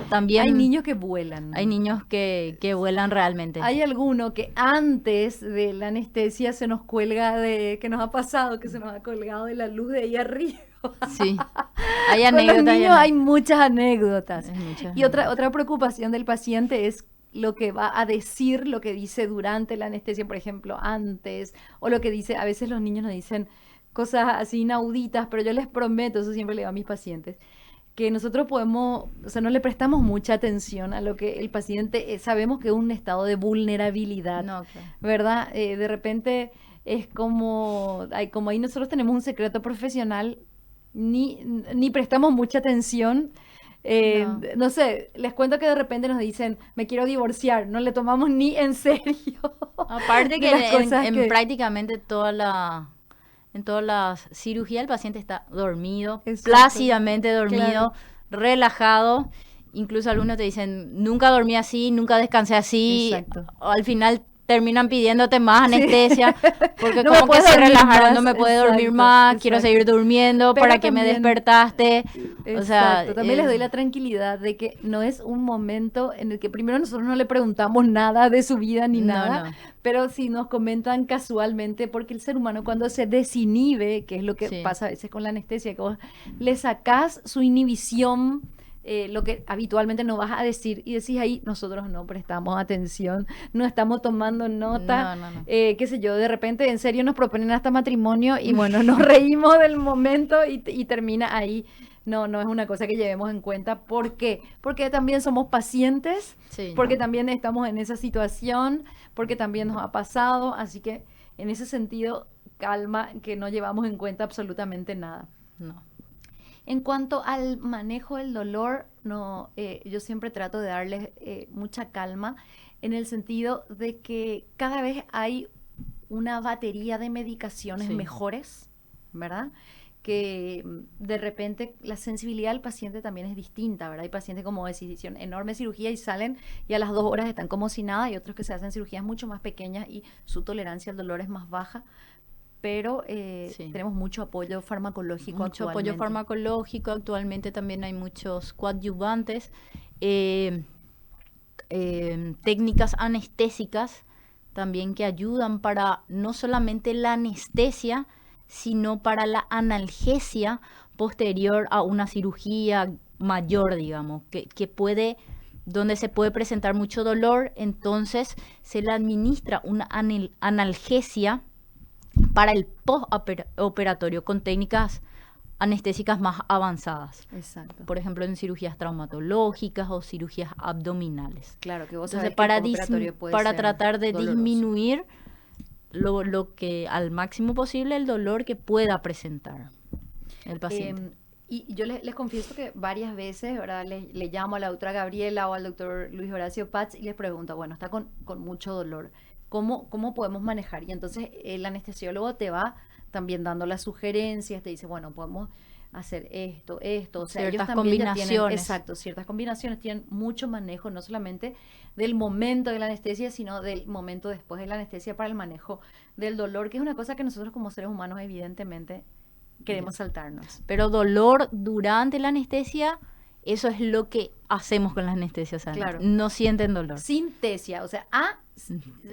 también hay niños que vuelan. Hay niños que vuelan realmente. Hay alguno que antes de la anestesia se nos cuelga que nos ha pasado, que se nos ha colgado de la luz de ahí arriba. Sí, hay anécdotas. Con los niños hay muchas anécdotas. Muchas y otra preocupación del paciente es lo que va a decir, lo que dice durante la anestesia, por ejemplo, antes, o lo que dice, a veces los niños nos dicen cosas así inauditas, pero yo les prometo, eso siempre le digo a mis pacientes, que nosotros podemos, o sea, no le prestamos mucha atención a lo que el paciente, sabemos que es un estado de vulnerabilidad, no, claro. ¿Verdad? De repente es como ahí nosotros tenemos un secreto profesional, ni prestamos mucha atención. No sé, les cuento que de repente nos dicen, me quiero divorciar, no le tomamos ni en serio. Aparte que en prácticamente en todas las cirugías el paciente está dormido, plácidamente dormido, relajado. Incluso algunos te dicen, nunca dormí así, nunca descansé así. Al final terminan pidiéndote más anestesia, porque no como que se relajaron, no me puede dormir más, quiero seguir durmiendo, pero ¿para qué me despertaste? O sea, también les doy la tranquilidad de que no es un momento en el que primero nosotros no le preguntamos nada de su vida ni nada, pero si nos comentan casualmente, porque el ser humano cuando se desinhibe, que es lo que pasa a veces con la anestesia, que vos le sacás su inhibición, lo que habitualmente no vas a decir, y decís ahí, nosotros no prestamos atención, no estamos tomando nota, qué sé yo, de repente en serio nos proponen hasta matrimonio y bueno, nos reímos del momento y termina ahí. No es una cosa que llevemos en cuenta. ¿Por qué? Porque también somos pacientes, porque también estamos en esa situación, porque también nos ha pasado, así que en ese sentido calma que no llevamos en cuenta absolutamente nada. No. En cuanto al manejo del dolor, no, yo siempre trato de darles mucha calma en el sentido de que cada vez hay una batería de medicaciones Sí. mejores, ¿verdad? Que de repente la sensibilidad del paciente también es distinta, ¿verdad? Hay pacientes, como decís, hicieron enorme cirugía y salen y a las 2 horas están como si nada, y otros que se hacen cirugías mucho más pequeñas y su tolerancia al dolor es más baja, pero Sí. tenemos mucho apoyo farmacológico Mucho apoyo actualmente. farmacológico, actualmente también hay muchos coadyuvantes, eh, técnicas anestésicas también que ayudan para no solamente la anestesia, sino para la analgesia posterior a una cirugía mayor, digamos, que puede, donde se puede presentar mucho dolor, entonces se le administra una analgesia para el postoperatorio con técnicas anestésicas más avanzadas. Exacto. Por ejemplo, en cirugías traumatológicas o cirugías abdominales. Claro, que vos Entonces, sabés que el postoperatorio puede para ser tratar de doloroso. disminuir lo que al máximo posible el dolor que pueda presentar el paciente. Y yo les confieso que varias veces, ¿verdad? Le llamo a la doctora Gabriela o al doctor Luis Horacio Paz y les pregunto, bueno, está con mucho dolor, ¿cómo podemos manejar? Y entonces el anestesiólogo te va también dando las sugerencias, te dice, bueno, podemos hacer esto, o sea, ellos Ciertas también ya tienen, combinaciones. exacto, ciertas combinaciones, tienen mucho manejo, no solamente del momento de la anestesia, sino del momento después de la anestesia para el manejo del dolor, que es una cosa que nosotros como seres humanos evidentemente queremos saltarnos. Pero dolor durante la anestesia, eso es lo que hacemos con la anestesia. O sea, Claro. no sienten dolor. Sintesia, o sea,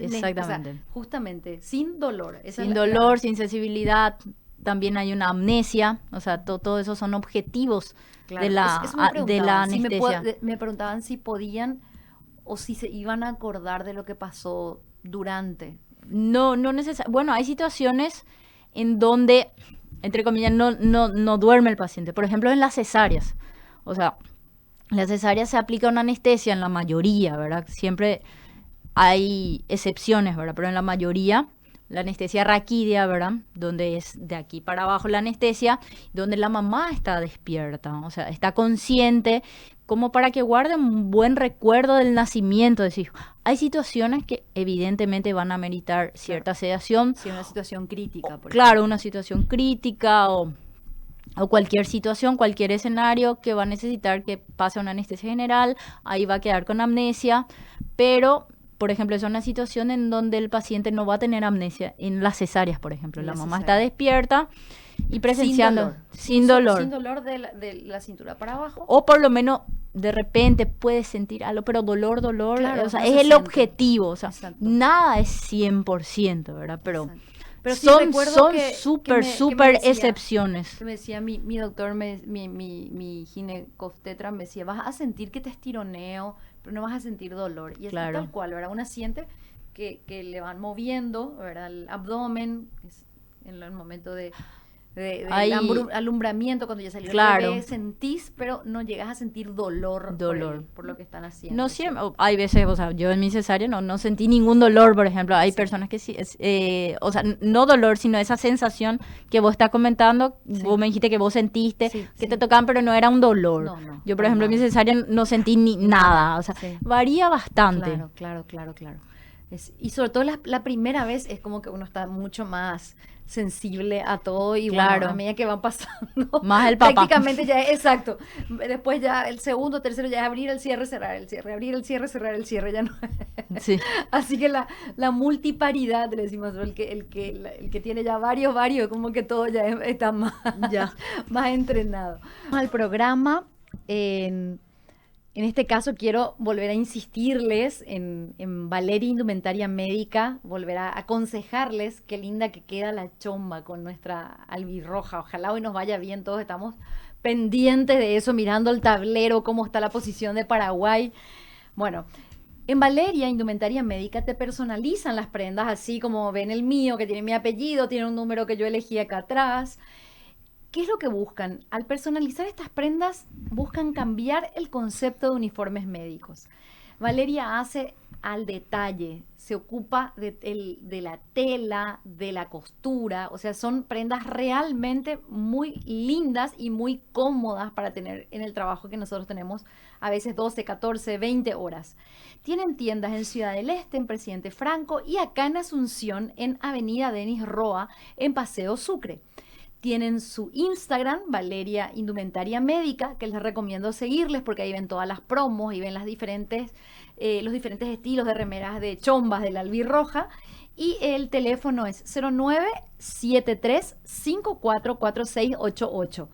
Exactamente. o sea, justamente, sin dolor. Esa Sin es la- dolor, sin sensibilidad, también hay una amnesia, o sea, todo eso son objetivos Claro, de la, eso me de la preguntaban, si anestesia. me preguntaban si podían o si se iban a acordar de lo que pasó durante. No necesariamente. Bueno, hay situaciones en donde, entre comillas, no duerme el paciente. Por ejemplo, en las cesáreas. O sea, en las cesáreas se aplica una anestesia en la mayoría, ¿verdad? Siempre hay excepciones, ¿verdad? Pero en la mayoría, la anestesia raquídea, ¿verdad? Donde es de aquí para abajo la anestesia, donde la mamá está despierta, o sea, está consciente, como para que guarde un buen recuerdo del nacimiento de su hijo. Hay situaciones que evidentemente van a meritar cierta sedación, Si una situación crítica, por claro, ejemplo. una situación crítica o cualquier situación, cualquier escenario que va a necesitar que pase una anestesia general, ahí va a quedar con amnesia, pero, por ejemplo, es una situación en donde el paciente no va a tener amnesia, en las cesáreas, por ejemplo, En la la mamá cesárea. está despierta y presenciando sin dolor. Sin dolor de la cintura para abajo. O por lo menos de repente puedes sentir algo, pero dolor, Claro, o sea, no es se el siente. objetivo, o sea, Exacto. nada es 100%, ¿verdad? Pero Exacto. Pero sí son recuerdo que súper, me súper decía- excepciones. que me decía mi doctor, mi ginecobstetra, me decía, vas a sentir que te estironeo, pero no vas a sentir dolor. Y es Claro. tal cual, ¿verdad? Una siente que le van moviendo, ¿verdad? El abdomen, en el momento del Ahí- alumbramiento, cuando ya salió Claro. el bebé, sentís, pero no llegas a sentir dolor, Dolor. por lo que están haciendo. No ¿sí? siempre, hay veces, o sea, yo en mi cesárea no sentí ningún dolor, por ejemplo. Hay Sí. personas que sí, o sea, no dolor, sino esa sensación que vos estás comentando. Sí. Vos me dijiste que vos sentiste Sí, que sí. te tocaban, pero no era un dolor. No, Yo, por para ejemplo, en mi nada. cesárea no sentí ni nada. O sea, Sí. varía bastante. Claro. Y sobre todo la primera vez es como que uno está mucho más sensible a todo y Claro. bueno, a medida que van pasando, Más el papá. prácticamente ya es, exacto. Después ya el segundo, tercero ya es abrir el cierre, cerrar el cierre, abrir el cierre, cerrar el cierre, ya no. Sí. Así que la multiparidad, le decimos, ¿no? el que tiene ya varios, como que todo ya está más, Ya. más entrenado. Al programa, en este caso quiero volver a insistirles en Valeria Indumentaria Médica, volver a aconsejarles qué linda que queda la chomba con nuestra albirroja. Ojalá hoy nos vaya bien, todos estamos pendientes de eso, mirando el tablero, cómo está la posición de Paraguay. Bueno, en Valeria Indumentaria Médica te personalizan las prendas así como ven el mío, que tiene mi apellido, tiene un número que yo elegí acá atrás. ¿Qué es lo que buscan? Al personalizar estas prendas, buscan cambiar el concepto de uniformes médicos. Valeria hace al detalle, se ocupa de la tela, de la costura, o sea, son prendas realmente muy lindas y muy cómodas para tener en el trabajo que nosotros tenemos a veces 12, 14, 20 horas. Tienen tiendas en Ciudad del Este, en Presidente Franco y acá en Asunción, en Avenida Denis Roa, en Paseo Sucre. Tienen su Instagram, Valeria Indumentaria Médica, que les recomiendo seguirles porque ahí ven todas las promos y ven los diferentes estilos de remeras de chombas de la albirroja. Y el teléfono es 0973-544688.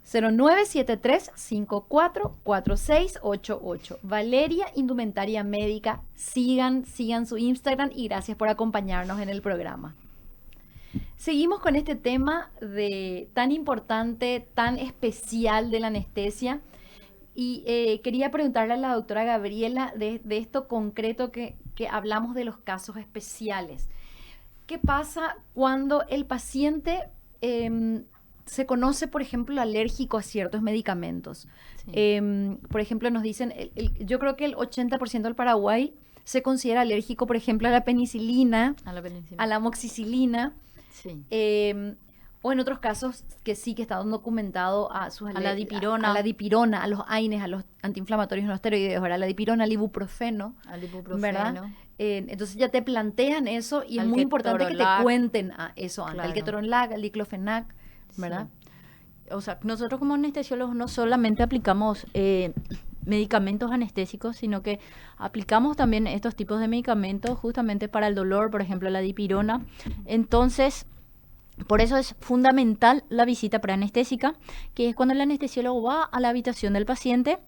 0973-544688. Valeria Indumentaria Médica. Sigan su Instagram y gracias por acompañarnos en el programa. Seguimos con este tema tan importante, tan especial de la anestesia. Y quería preguntarle a la doctora Gabriela de esto concreto que hablamos de los casos especiales. ¿Qué pasa cuando el paciente se conoce, por ejemplo, alérgico a ciertos medicamentos? Sí. Por ejemplo, nos dicen, yo creo que el 80% del Paraguay se considera alérgico, por ejemplo, a la penicilina, a la amoxicilina. Sí. O en otros casos que sí que está documentado a la dipirona. A la dipirona, a los AINES, a los antiinflamatorios no esteroides, ahora la dipirona, al ibuprofeno. ¿Verdad? Entonces ya te plantean eso y es muy importante que te cuenten eso antes. Claro. El ketorolac, el diclofenac, ¿verdad? Sí. O sea, nosotros como anestesiólogos no solamente aplicamos medicamentos anestésicos, sino que aplicamos también estos tipos de medicamentos justamente para el dolor, por ejemplo, la dipirona. Entonces, por eso es fundamental la visita preanestésica, que es cuando el anestesiólogo va a la habitación del paciente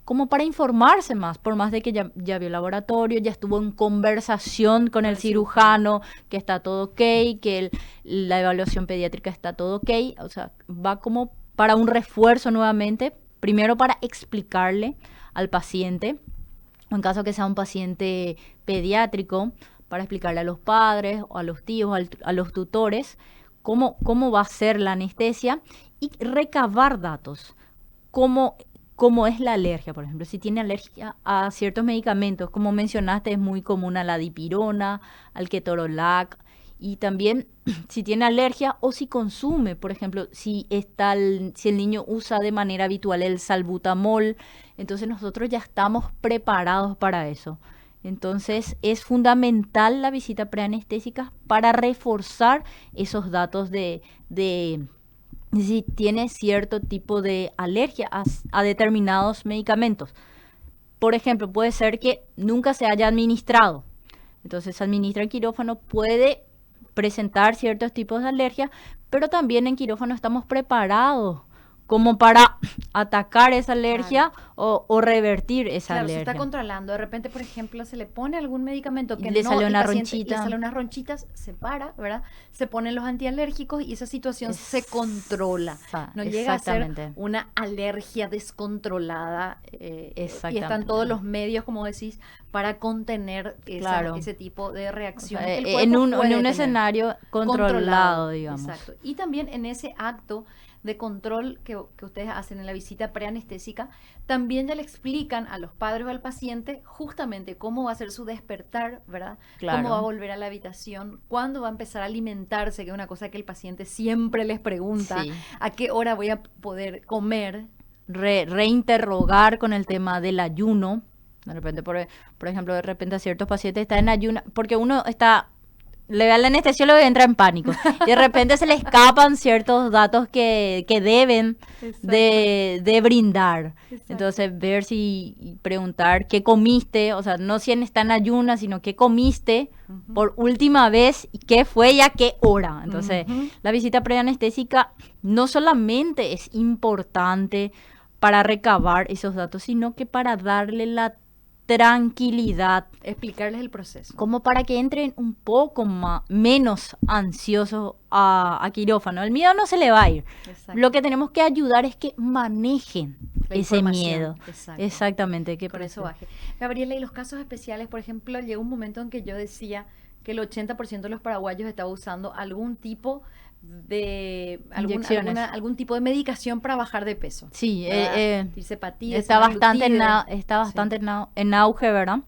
como para informarse más, por más de que ya vio el laboratorio, ya estuvo en conversación con el cirujano, que está todo ok, que la evaluación pediátrica está todo ok, o sea, va como para un refuerzo nuevamente, primero para explicarle al paciente, o en caso que sea un paciente pediátrico, para explicarle a los padres, o a los tíos, a los tutores, cómo va a ser la anestesia y recabar datos, cómo es la alergia, por ejemplo, si tiene alergia a ciertos medicamentos, como mencionaste, es muy común a la dipirona, al ketorolac, y también si tiene alergia o si consume, por ejemplo, si el niño usa de manera habitual el salbutamol, entonces nosotros ya estamos preparados para eso. Entonces es fundamental la visita preanestésica para reforzar esos datos de si tiene cierto tipo de alergia a determinados medicamentos. Por ejemplo, puede ser que nunca se haya administrado. Entonces, administra en quirófano, puede presentar ciertos tipos de alergia, pero también en quirófano estamos preparados como para atacar esa alergia, claro, o revertir esa alergia. Se está controlando. De repente, por ejemplo, se le pone algún medicamento que le sale una ronchita. Le sale unas ronchitas, se para, ¿verdad? Se ponen los antialérgicos y esa situación se contrla. No llega a ser una alergia descontrolada. Y están todos los medios, como decís, para contener ese tipo de reacción. O sea, en un escenario controlado, digamos. Exacto. Y también en ese acto de control que ustedes hacen en la visita preanestésica, también ya le explican a los padres o al paciente justamente cómo va a ser su despertar, ¿verdad? Claro. Cómo va a volver a la habitación, cuándo va a empezar a alimentarse, que es una cosa que el paciente siempre les pregunta, sí, a qué hora voy a poder comer. Reinterrogar con el tema del ayuno. De repente, por ejemplo, a ciertos pacientes están en ayuno, porque uno le ve al anestesiólogo y entra en pánico. Y de repente se le escapan ciertos datos que deben de brindar. Exacto. Entonces, preguntar qué comiste, o sea, no si está en ayunas, sino qué comiste por última vez, y qué fue y a qué hora. Entonces, la visita preanestésica no solamente es importante para recabar esos datos, sino que para darle la tranquilidad, explicarles el proceso, como para que entren un poco menos ansiosos a quirófano. El miedo no se le va a ir. Exacto. Lo que tenemos que ayudar es que manejen ese miedo. Exacto. Exactamente. Que por eso baje. Gabriela, y los casos especiales, por ejemplo, llegó un momento en que yo decía que el 80% de los paraguayos estaba usando algún tipo de Inyecciones. algún tipo de medicación para bajar de peso. Sí, Tirsepatida, está bastante, semaglutide. está bastante Sí, en auge, ¿verdad?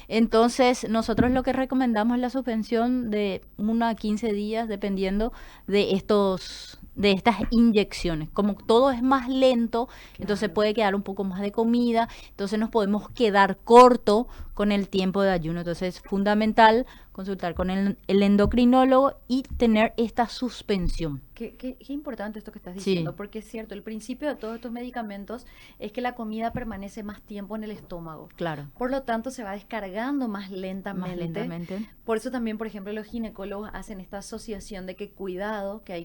Entonces, nosotros lo que recomendamos es la suspensión de 1 a 15 días, dependiendo de estas inyecciones. Como todo es más lento, entonces claro. puede quedar un poco más de comida, entonces nos podemos quedar corto con el tiempo de ayuno. Entonces, es fundamental consultar con el endocrinólogo y tener esta suspensión. Qué importante esto que estás Sí, diciendo, porque es cierto, el principio de todos estos medicamentos es que la comida permanece más tiempo en el estómago. claro, Por lo tanto, se va descargando más más lentamente. lentamente. Por eso también, por ejemplo, los ginecólogos hacen esta asociación de que cuidado, que hay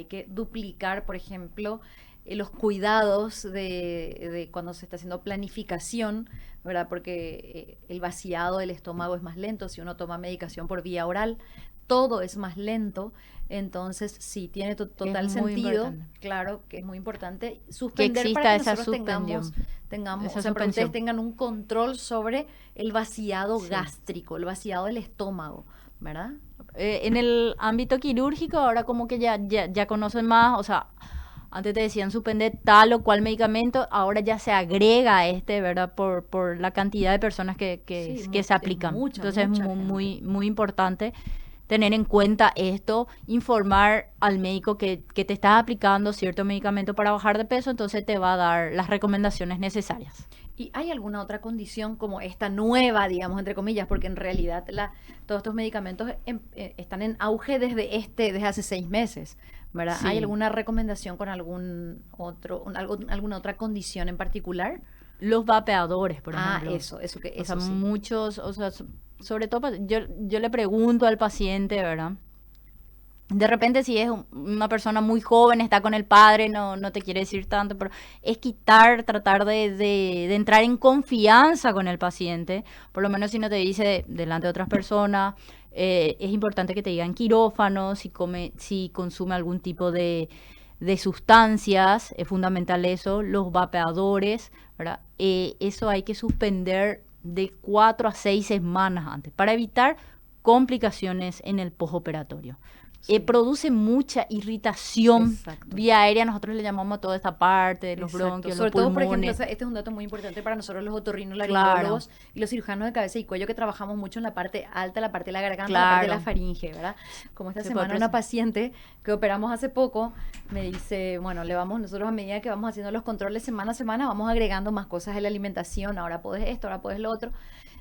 que duplicar, por ejemplo, los cuidados de cuando se está haciendo planificación, ¿verdad? Porque el vaciado del estómago es más lento si uno toma medicación por vía oral, todo es más lento. Entonces, sí, tiene Es total muy sentido, importante claro que es muy importante que suspender para exista que esa nosotros tengamos, suspensión, tengamos, o esa sea, para que ustedes suspensión. tengan un control sobre el vaciado Sí. gástrico, el vaciado del estómago, ¿verdad? En el ámbito quirúrgico, ahora como que ya conocen más, o sea, antes te decían suspender tal o cual medicamento, ahora ya se agrega a este, ¿verdad? Por la cantidad de personas Sí, que se es aplican. mucha, Entonces es mucha muy, gente. muy, muy importante tener en cuenta esto, informar al médico que te estás aplicando cierto medicamento para bajar de peso, entonces te va a dar las recomendaciones necesarias. ¿Y hay alguna otra condición como esta nueva, digamos, entre comillas? Porque en realidad todos estos medicamentos están en auge desde hace 6 meses, ¿verdad? ¿Hay Sí. alguna recomendación con alguna otra condición en particular? Los vapeadores, por Ah, ejemplo. O sea, eso sí. muchos, o sea, sobre todo, yo le pregunto al paciente, ¿verdad? De repente, si es una persona muy joven, está con el padre, no te quiere decir tanto, pero es tratar de entrar en confianza con el paciente. Por lo menos si no te dice delante de otras personas, es importante que te digan quirófano, si consume algún tipo de sustancias, es fundamental eso, los vapeadores, ¿verdad? Eso hay que suspender de 4 a 6 semanas antes para evitar complicaciones en el postoperatorio. Sí, Produce mucha irritación exacto. vía aérea, nosotros le llamamos a toda esta parte de los Exacto. bronquios, los Sobre todo, por ejemplo, o pulmones. sea, este es un dato muy importante para nosotros los Claro, otorrinolaringólogos y los cirujanos de cabeza y cuello que trabajamos mucho en la parte alta, la parte de la garganta, la parte de la claro. faringe, ¿verdad? Como esta Se puede semana una paciente que operamos hace poco me dice, bueno, nosotros a medida que vamos haciendo los controles semana a semana, vamos agregando más cosas de la alimentación, ahora puedes esto, ahora puedes lo otro.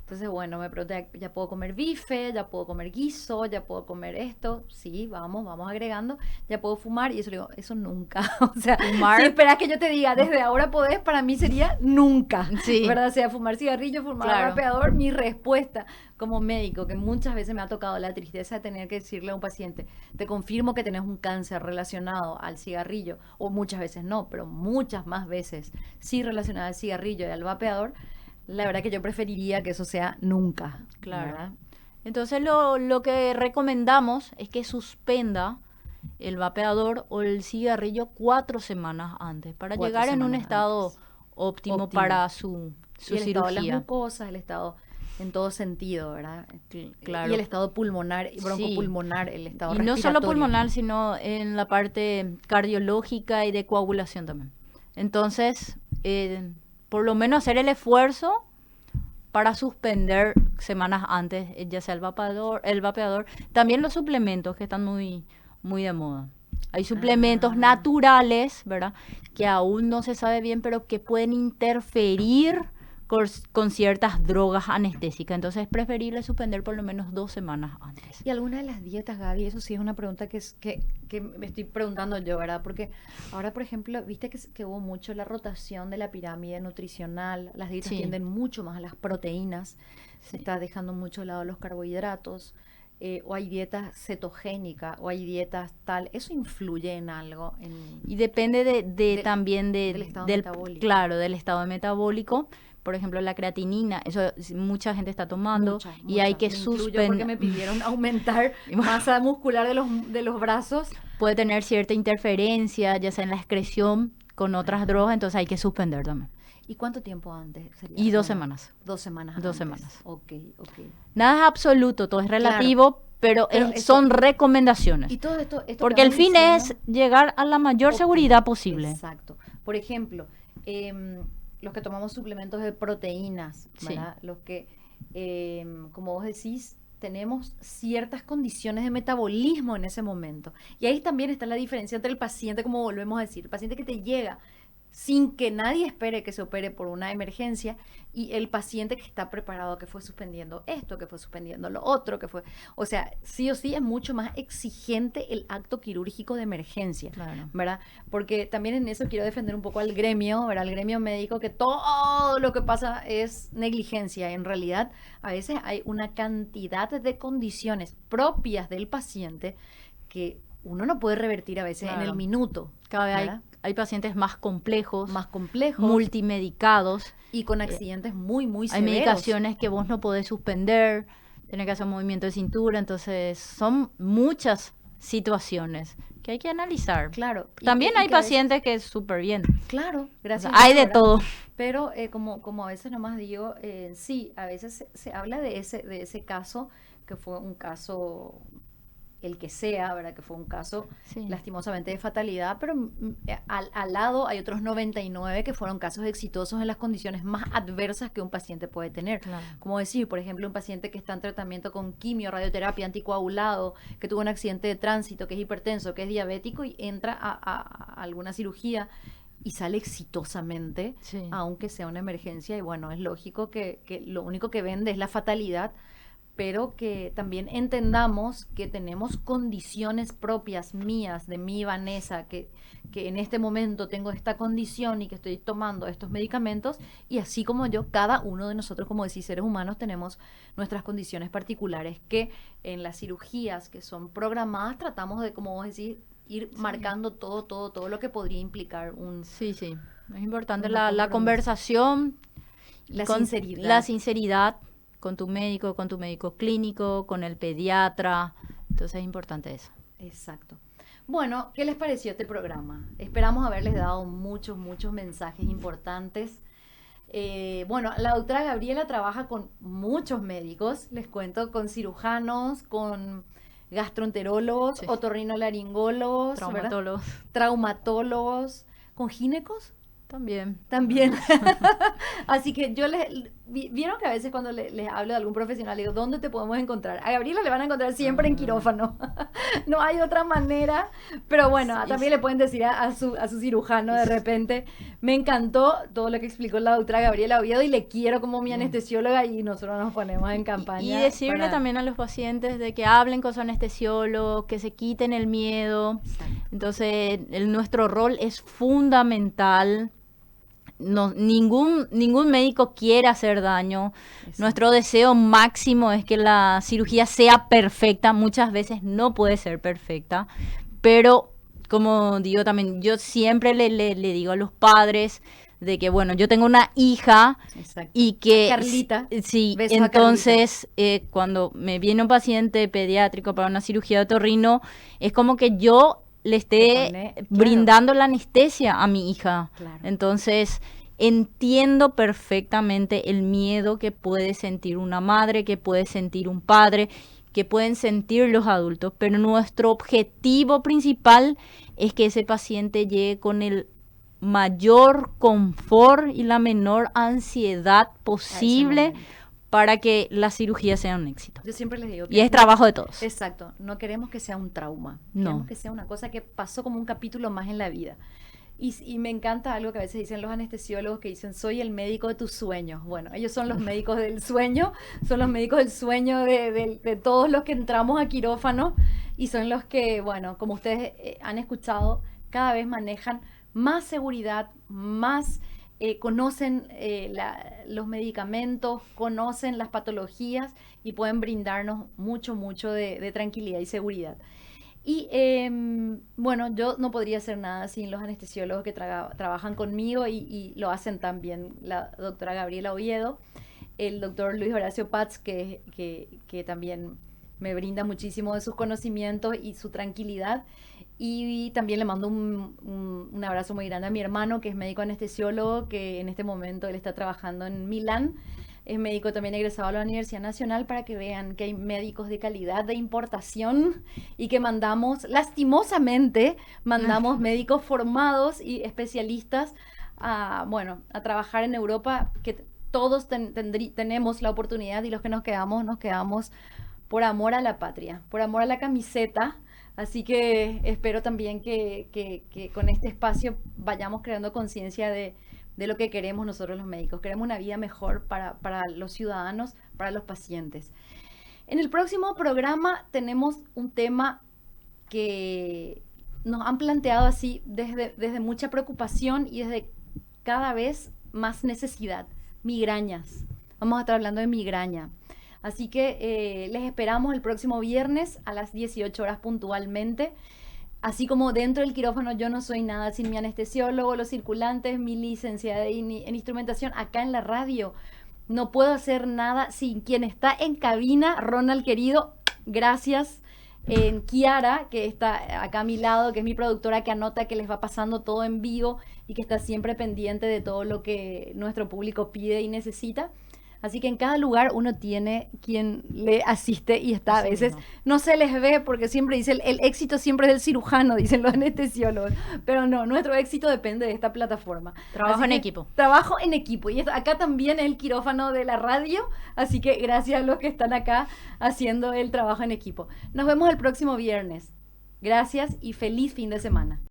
Entonces, bueno, me pregunté, ¿ya puedo comer bife? ¿Ya puedo comer guiso? ¿Ya puedo comer esto? Sí, vamos agregando. ¿Ya puedo fumar? Y eso le digo, eso nunca. O sea, si fumar. esperas que yo te diga, desde ahora podés, para mí sería nunca. Sí, ¿Verdad? O sea, fumar cigarrillo, fumar claro. vapeador, mi respuesta como médico, que muchas veces me ha tocado la tristeza de tener que decirle a un paciente, te confirmo que tenés un cáncer relacionado al cigarrillo, o muchas veces no, pero muchas más veces sí relacionado al cigarrillo y al vapeador. La verdad que yo preferiría que eso sea nunca, Claro. ¿verdad? Entonces lo que recomendamos es que suspenda el vapeador o el cigarrillo 4 semanas antes para Cuatro llegar en un semanas estado antes. óptimo Óptimo. para Y su el estado de las cirugía. mucosas, el estado en todo sentido, ¿verdad? Y el Claro. estado pulmonar, Sí. broncopulmonar, el estado Y no solo respiratorio. pulmonar, sino en la parte cardiológica y de coagulación también. Entonces, por lo menos hacer el esfuerzo para suspender semanas antes, ya sea el vapeador, también los suplementos que están muy, muy de moda. Hay suplementos Ah, naturales, ¿verdad? Que aún no se sabe bien, pero que pueden interferir con ciertas drogas anestésicas. Entonces es preferible suspender por lo menos 2 semanas antes. y alguna de las dietas, Gaby, eso sí es una pregunta que me estoy preguntando yo, ¿verdad? Porque ahora, por ejemplo, viste que hubo mucho la rotación de la pirámide nutricional, las dietas Sí, tienden mucho más a las proteínas, se sí. está dejando mucho de lado los carbohidratos, o hay dietas cetogénicas, o hay dietas tal, ¿eso influye en algo? Y depende Del, también del estado metabólico. claro, del estado metabólico. Por ejemplo, la creatinina, eso mucha gente está tomando Mucha, y hay mucha. que Me incluyo porque suspender. me pidieron aumentar masa muscular de los brazos. Puede tener cierta interferencia, ya sea en la excreción con otras drogas, Ajá. entonces hay que suspender también. ¿Y cuánto tiempo antes sería Y dos bueno? semanas, 2 semanas dos antes. semanas. Ok, ok. Nada es absoluto, todo es Claro, relativo, pero Pero eso- son recomendaciones. Y todo esto Porque que el vamos fin es diciendo, llegar a la mayor seguridad posible. exacto. Por ejemplo, los que tomamos suplementos de proteínas, Sí. ¿verdad? Los que, como vos decís, tenemos ciertas condiciones de metabolismo en ese momento. Y ahí también está la diferencia entre el paciente, como volvemos a decir, el paciente que te llega sin que nadie espere que se opere por una emergencia y el paciente que está preparado, que fue suspendiendo esto, que fue suspendiendo lo otro, que fue, o sea, sí o sí es mucho más exigente el acto quirúrgico de emergencia, Claro. ¿verdad? Porque también en eso quiero defender un poco al gremio, ¿verdad? Al gremio médico, que todo lo que pasa es negligencia. En realidad, a veces hay una cantidad de condiciones propias del paciente que uno no puede revertir a veces en el Claro. minuto, Cada vez ¿verdad? hay pacientes más complejos, Más complejos multimedicados. y con accidentes muy, muy Hay severos. medicaciones que vos no podés suspender, tenés que hacer un movimiento de cintura, entonces son muchas situaciones que hay que analizar. Claro. También y hay que a veces- pacientes que es súper bien. Claro, O gracias. sea, hay a Dios, de ¿verdad? todo. Pero como a veces nomás digo, sí, a veces se habla de ese caso, que fue un caso, el que sea, ¿verdad? Que fue un caso Sí. lastimosamente de fatalidad, pero al lado hay otros 99 que fueron casos exitosos en las condiciones más adversas que un paciente puede tener. Claro. Como decir, por ejemplo, un paciente que está en tratamiento con quimio, radioterapia, anticoagulado, que tuvo un accidente de tránsito, que es hipertenso, que es diabético y entra a alguna cirugía y sale exitosamente, Sí. aunque sea una emergencia. Y bueno, es lógico que lo único que vende es la fatalidad, pero que también entendamos que tenemos condiciones propias mías, de mí, Vanessa, que en este momento tengo esta condición y que estoy tomando estos medicamentos, y así como yo, cada uno de nosotros, como decís, seres humanos, tenemos nuestras condiciones particulares, que en las cirugías que son programadas tratamos de, como vos decís, ir marcando todo lo que podría implicar un... Sí, sí. Es importante Un la compromiso. conversación, La con sinceridad. la sinceridad con tu médico clínico, con el pediatra. Entonces es importante eso. Exacto. Bueno, ¿qué les pareció este programa? Esperamos haberles dado muchos mensajes importantes. Bueno, la doctora Gabriela trabaja con muchos médicos, les cuento, con cirujanos, con gastroenterólogos, Sí. otorrinolaringólogos, ¿verdad? Traumatólogos Traumatólogos, con ginecos también. también. Así que vieron que a veces cuando les hablo de algún profesional, le digo, ¿dónde te podemos encontrar? A Gabriela le van a encontrar siempre en quirófano. No hay otra manera. Pero bueno, Sí, también sí. le pueden decir a su cirujano de repente. Me encantó todo lo que explicó la doctora Gabriela Oviedo y le quiero como mi anestesióloga y nosotros nos ponemos en campaña. Y decirle para- también a los pacientes de que hablen con su anestesiólogo, que se quiten el miedo. Exacto. Entonces, nuestro rol es fundamental. No, ningún médico quiere hacer daño. Exacto. Nuestro deseo máximo es que la cirugía sea perfecta. Muchas veces no puede ser perfecta, pero como digo también, yo siempre le digo a los padres de que, bueno, yo tengo una hija Exacto. y que... Carlita. Sí, Besos a entonces cuando me viene un paciente pediátrico para una cirugía de otorrino, es como que yo le Te esté pone- claro. brindando la anestesia a mi hija. Claro. Entonces, entiendo perfectamente el miedo que puede sentir una madre, que puede sentir un padre, que pueden sentir los adultos, pero nuestro objetivo principal es que ese paciente llegue con el mayor confort y la menor ansiedad posible momento. para que la cirugía sea un éxito. Yo siempre les digo que Y es trabajo de todos. Exacto, no queremos que sea un trauma, No. queremos que sea una cosa que pasó como un capítulo más en la vida. Y me encanta algo que a veces dicen los anestesiólogos, que dicen, soy el médico de tus sueños. Bueno, ellos son los médicos del sueño, son los médicos del sueño de todos los que entramos a quirófano y son los que, bueno, como ustedes han escuchado, cada vez manejan más seguridad, más conocen los medicamentos, conocen las patologías y pueden brindarnos mucho de tranquilidad y seguridad. Y bueno, yo no podría hacer nada sin los anestesiólogos que trabajan conmigo y lo hacen también la doctora Gabriela Oviedo, el doctor Luis Horacio Paz, que también me brinda muchísimo de sus conocimientos y su tranquilidad. Y también le mando un abrazo muy grande a mi hermano, que es médico anestesiólogo, que en este momento él está trabajando en Milán, es médico también egresado a la Universidad Nacional, para que vean que hay médicos de calidad de importación y que mandamos, lastimosamente, mandamos médicos formados y especialistas a, bueno, a trabajar en Europa, que todos tenemos la oportunidad, y los que nos quedamos por amor a la patria, por amor a la camiseta. Así que espero también que con este espacio vayamos creando conciencia de lo que queremos nosotros los médicos. Queremos una vida mejor para los ciudadanos, para los pacientes. En el próximo programa tenemos un tema que nos han planteado así desde mucha preocupación y desde cada vez más necesidad: migrañas. Vamos a estar hablando de migraña. Así que les esperamos el próximo viernes a las 18 horas puntualmente. Así como dentro del quirófano yo no soy nada sin mi anestesiólogo, los circulantes, mi licenciada en instrumentación, acá en la radio no puedo hacer nada sin quien está en cabina. Ronald querido, gracias. En Kiara, que está acá a mi lado, que es mi productora, que anota que les va pasando todo en vivo y que está siempre pendiente de todo lo que nuestro público pide y necesita. Así que en cada lugar uno tiene quien le asiste y está a veces, no se les ve porque siempre dicen, el éxito siempre es del cirujano, dicen los anestesiólogos, pero no, nuestro éxito depende de esta plataforma. Trabajo en equipo. Trabajo en equipo, y acá también es el quirófano de la radio, así que gracias a los que están acá haciendo el trabajo en equipo. Nos vemos el próximo viernes. Gracias y feliz fin de semana.